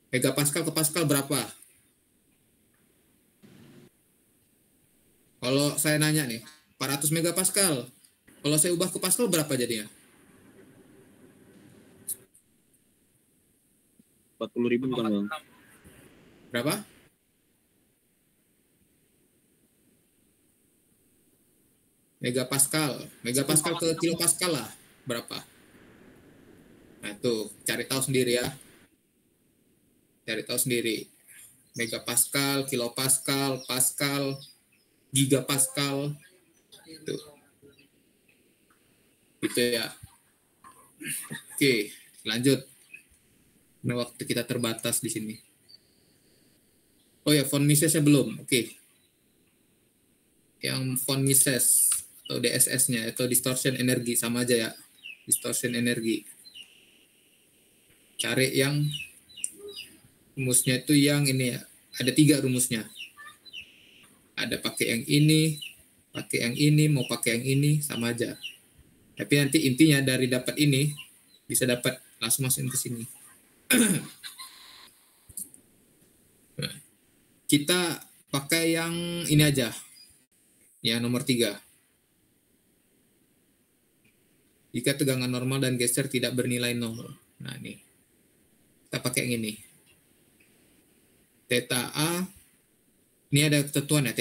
Megapascal ke pascal berapa? Kalau saya nanya nih, 400 megapascal. Kalau saya ubah ke pascal berapa jadinya? 40.000 bukan bang? Berapa? Megapascal. Megapascal ke kilopascal lah. Berapa? Nah itu, cari tahu sendiri ya. Cari tahu sendiri. Megapascal, kilopascal, pascal, gigapascal. Itu. Itu ya. Oke, lanjut. Nah, waktu kita terbatas di sini. Oh ya, von Misesnya belum. Oke. Yang von Mises atau DSS-nya atau distortion energi sama aja ya. Distortion energi. Cari yang rumusnya itu yang ini ya. Ada 3 rumusnya. Ada pakai yang ini, pakai yang ini, mau pakai yang ini, sama aja. Tapi nanti intinya dari dapat ini bisa dapat langsung masukin ke sini. Nah, kita pakai yang ini aja. Yang nomor 3. Jika tegangan normal dan geser tidak bernilai 0. Nah, ini. Kita pakai yang ini. Theta A. Ini ada ketentuan ya.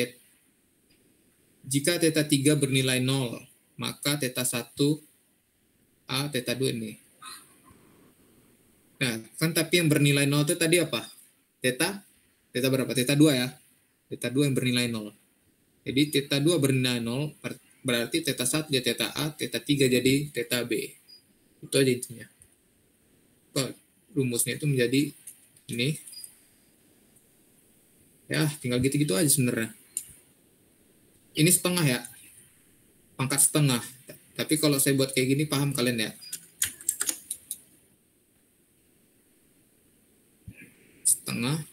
Jika theta 3 bernilai 0, maka theta 1 A, theta 2 ini. Nah, kan tapi yang bernilai 0 itu tadi apa? Theta berapa? Theta 2 ya. Theta 2 yang bernilai 0. Jadi theta 2 bernilai 0, berarti theta 1 jadi theta A, theta 3 jadi theta B. Itu aja intinya. Rumusnya itu menjadi ini. Ya, tinggal gitu-gitu aja sebenarnya. Ini setengah ya. Pangkat setengah. Tapi kalau saya buat kayak gini, paham kalian ya? Setengah.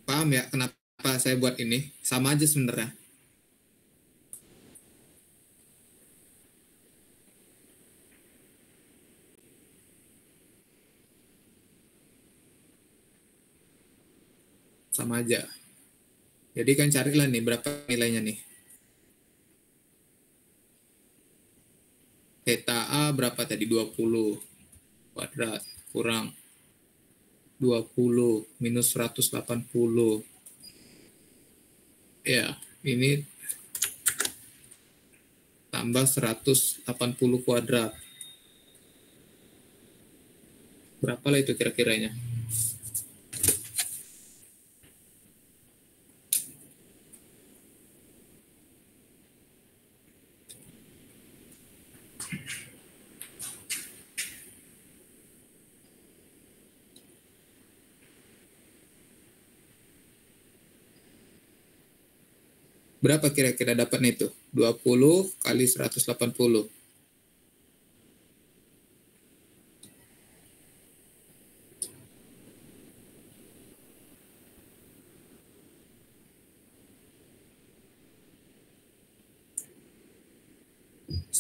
Paham ya kenapa saya buat ini? Sama aja sebenarnya. Sama aja. Jadi kan carilah nih berapa nilainya nih. Theta A berapa tadi? 20 kuadrat kurang 20 minus 180. Ya, ini tambah 180 kuadrat Berapa lah itu kira-kiranya? Berapa kira-kira dapatnya itu? 20 kali 180.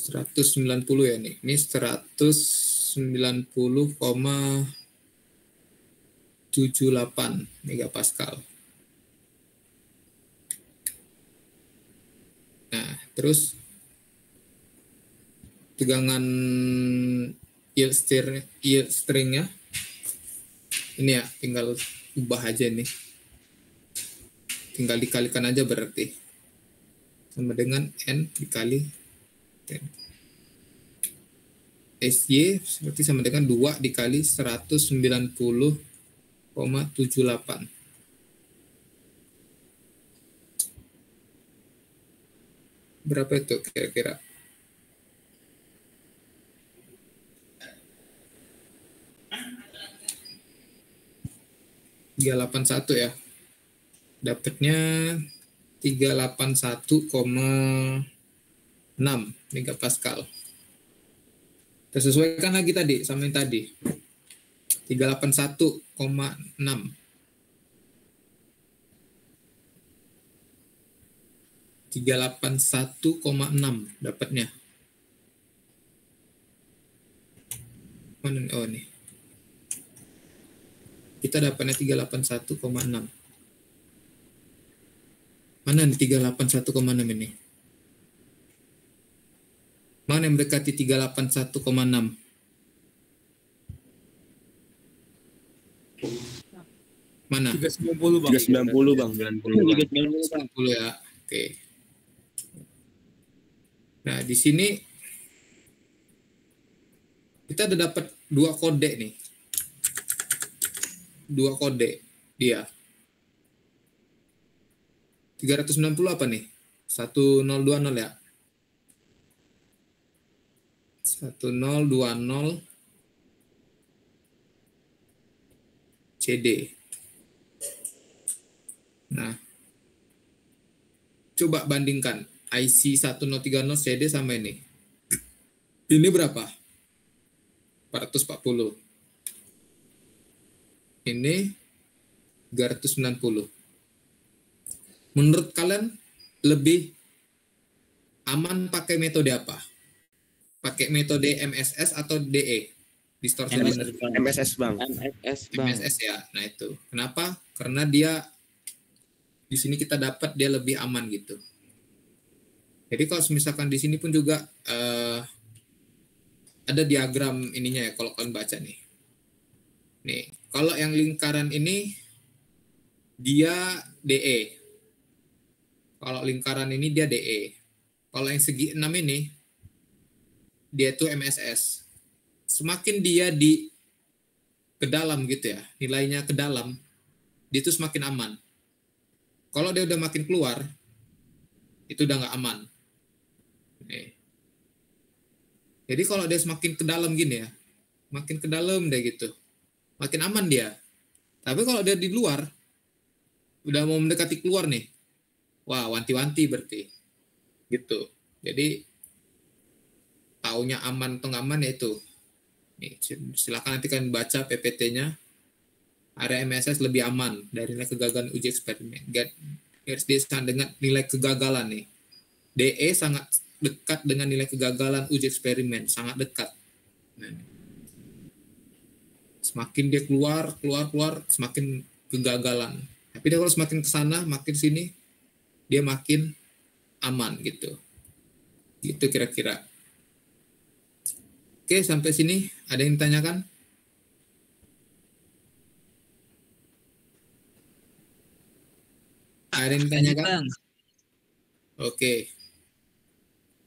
...190 ya nih. Ini 190,78 megapascal. Nah, terus tegangan yield stringnya ini ya, tinggal ubah aja nih. Tinggal dikalikan aja berarti. Sama dengan N dikali 10. SY seperti sama dengan 2 dikali 190,78. Berapa itu kira-kira? ...381 ya. Dapatnya 381,6 megapascal. Kita sesuaikan lagi tadi sama yang tadi. 381,6. 381,6 dapatnya. Mana nih? Oh nih. Kita dapatnya 381,6. Mana nih 381,6 ini? Mana yang mendekati 381,6? Mana? 390 bang. 390 bang. 90 ya. Oke. Nah, di sini kita udah dapat 2 kode nih. 2 kode dia. 390 apa nih? 1020 ya. 1020 CD. Nah, coba bandingkan IC 1030 CD sama ini. Ini berapa? 440. Ini 390. Menurut kalian lebih aman pakai metode apa? Pakai metode MSS atau DE? Distortion MSS bang. MSS bang. MSS ya. Nah itu. Kenapa? Karena dia di sini kita dapat dia lebih aman gitu. Jadi kalau misalkan di sini pun juga ada diagram ininya ya kalau kalian baca nih. Nih, kalau yang lingkaran ini dia DE. Kalau lingkaran ini dia DE. Kalau yang segi 6 ini dia tuh MSS. Semakin dia ke dalam gitu ya, nilainya ke dalam, dia tuh semakin aman. Kalau dia udah makin keluar, itu udah nggak aman. Nih. Jadi kalau dia semakin ke dalam gini ya, makin ke dalam deh gitu, makin aman dia. Tapi kalau dia di luar, udah mau mendekati keluar nih, wah wanti-wanti berarti, gitu. Jadi taunya aman atau nggak aman ya itu. Nih, silakan nanti kalian baca PPT-nya. Area MSS lebih aman dari nilai kegagalan uji eksperimen. RSD sama dengan nilai kegagalan nih. DE sangat dekat dengan nilai kegagalan uji eksperimen, sangat dekat. Nah, semakin dia keluar, semakin kegagalan. Tapi dia kalau semakin ke sana, makin sini, dia makin aman gitu. Gitu kira-kira. Oke, sampai sini ada yang ditanyakan? Ada yang ditanyakan? Bang. Oke.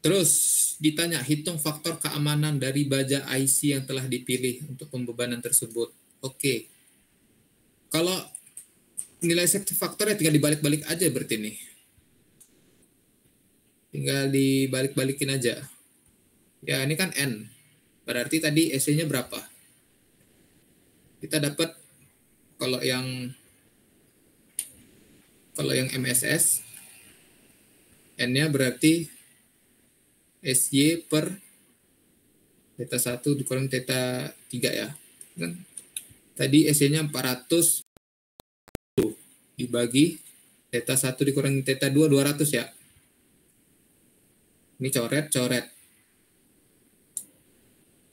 Terus ditanya, hitung faktor keamanan dari baja IC yang telah dipilih untuk pembebanan tersebut. Oke. Kalau nilai safety factor ya tinggal dibalik-balik aja berarti nih. Tinggal dibalik-balikin aja. Ya, ini kan N. Berarti tadi SC-nya berapa? Kita dapat kalau yang MSS N-nya berarti SY per theta 1 dikurang theta 3 ya. Kan tadi SY-nya 400 dibagi theta 1 dikurangi theta 2 200 ya. Ini coret.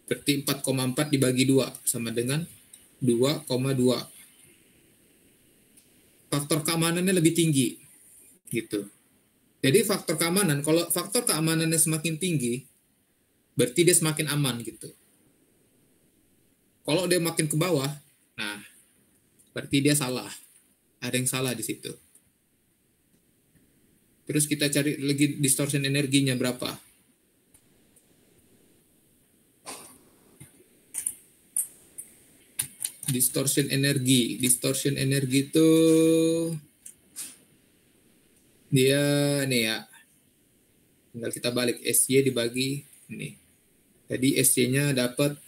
Berarti 4,4 dibagi 2 sama dengan 2,2. Faktor keamanannya lebih tinggi gitu. Jadi faktor keamanan, kalau faktor keamanannya semakin tinggi, berarti dia semakin aman gitu. Kalau dia makin ke bawah, nah berarti dia salah. Ada yang salah di situ. Terus kita cari lagi distortion energinya berapa. Distortion energi itu dia nih ya. Tinggal kita balik SY dibagi ini. Tadi SY-nya dapat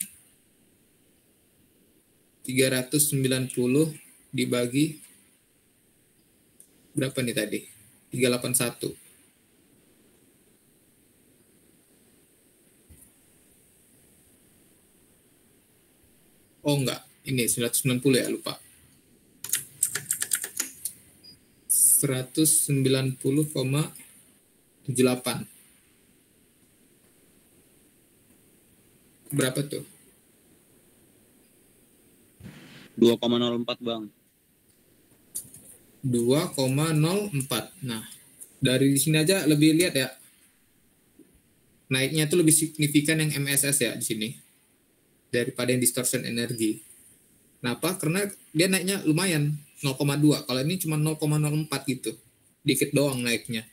390 dibagi berapa nih tadi? 381. Oh enggak, ini 190 ya, lupa. 190,78. Berapa tuh? 2,04 bang. 2,04. Nah, dari sini aja lebih lihat ya. Naiknya tuh lebih signifikan yang MSS ya di sini daripada yang distortion energi. Kenapa? Karena dia naiknya lumayan 0,2. Kalau ini cuma 0,04 gitu. Dikit doang naiknya.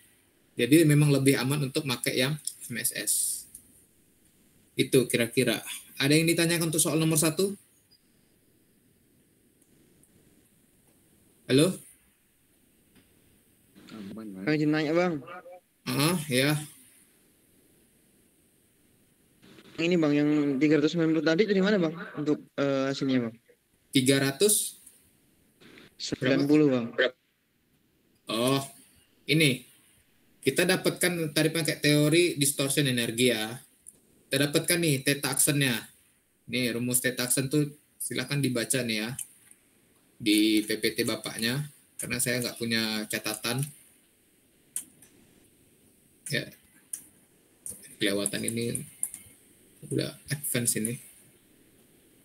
Jadi memang lebih aman untuk pakai yang MSS. Itu kira-kira. Ada yang ditanyakan untuk soal nomor 1? Halo? Bang, izin nanya bang. Ya. Ini bang yang 390 tadi dari mana bang untuk hasilnya bang? 390 bang. Oh, ini. Kita dapatkan tadi pakai teori distortion energi ya. Kita dapatkan nih theta action-nya. Nih rumus theta action tuh silakan dibaca nih ya. Di PPT bapaknya. Karena saya nggak punya catatan. Ya. Kelewatan ini udah advance ini.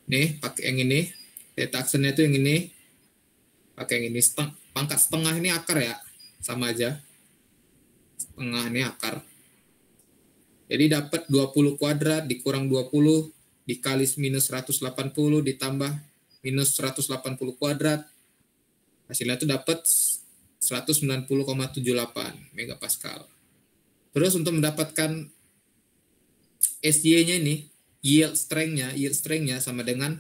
Nih, pakai yang ini. Theta action-nya tuh yang ini. Pakai yang ini. Pangkat setengah ini akar ya. Sama aja. Setengah ini akar. Jadi dapat 20 kuadrat dikurang 20 dikali minus 180 ditambah minus 180 kuadrat. Hasilnya itu dapat 190,78 megapascal. Terus untuk mendapatkan SY-nya ini, yield strength-nya sama dengan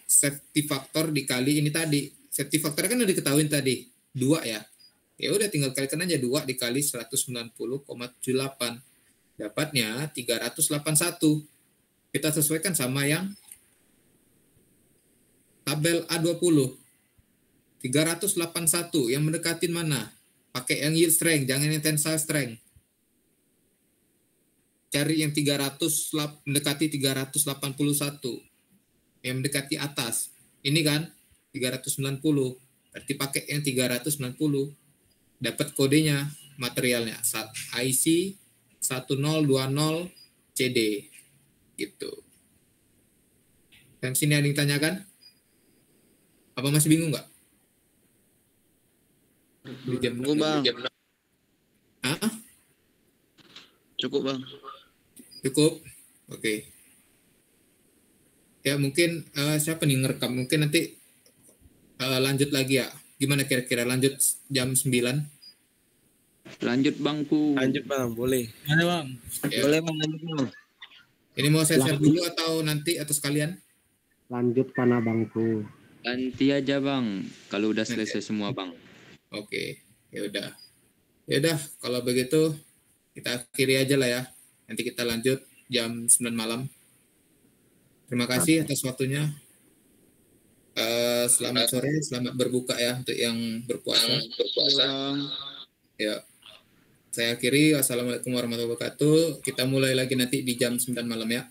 safety factor dikali ini tadi. Safety factor kan udah diketahui tadi, 2 ya. Ya udah tinggal kalikan aja 2 dikali 190,78. Dapatnya 381. Kita sesuaikan sama yang tabel A20. 381 yang mendekatin mana? Pakai yang yield strength, jangan yang tensile strength. Cari yang 300 mendekati 381. Yang mendekati atas. Ini kan 390. Berarti pakai yang 390. Dapat kodenya, materialnya. IC 1020 CD. Gitu. Dan sini ada yang tanyakan? Apa masih bingung nggak? Cukup bang. Cukup bang. Cukup? Oke. Ya mungkin siapa nih ngerekam? Mungkin nanti lanjut lagi ya. Gimana kira-kira lanjut jam 9? Lanjut bangku. Lanjut bang, boleh. Mana bang? Ya. Boleh bang, lanjut bang. Ini mau saya share dulu atau nanti atau sekalian? Lanjut pana bangku. Nanti aja bang. Kalau udah selesai semua bang. Oke, ya udah. Ya udah, kalau begitu kita akhiri aja lah ya. Nanti kita lanjut jam 9 malam. Terima kasih atas waktunya. Selamat sore, selamat berbuka ya untuk yang berpuasa. Ya. Saya akhiri. Wassalamualaikum warahmatullahi wabarakatuh. Kita mulai lagi nanti di jam 9 malam ya.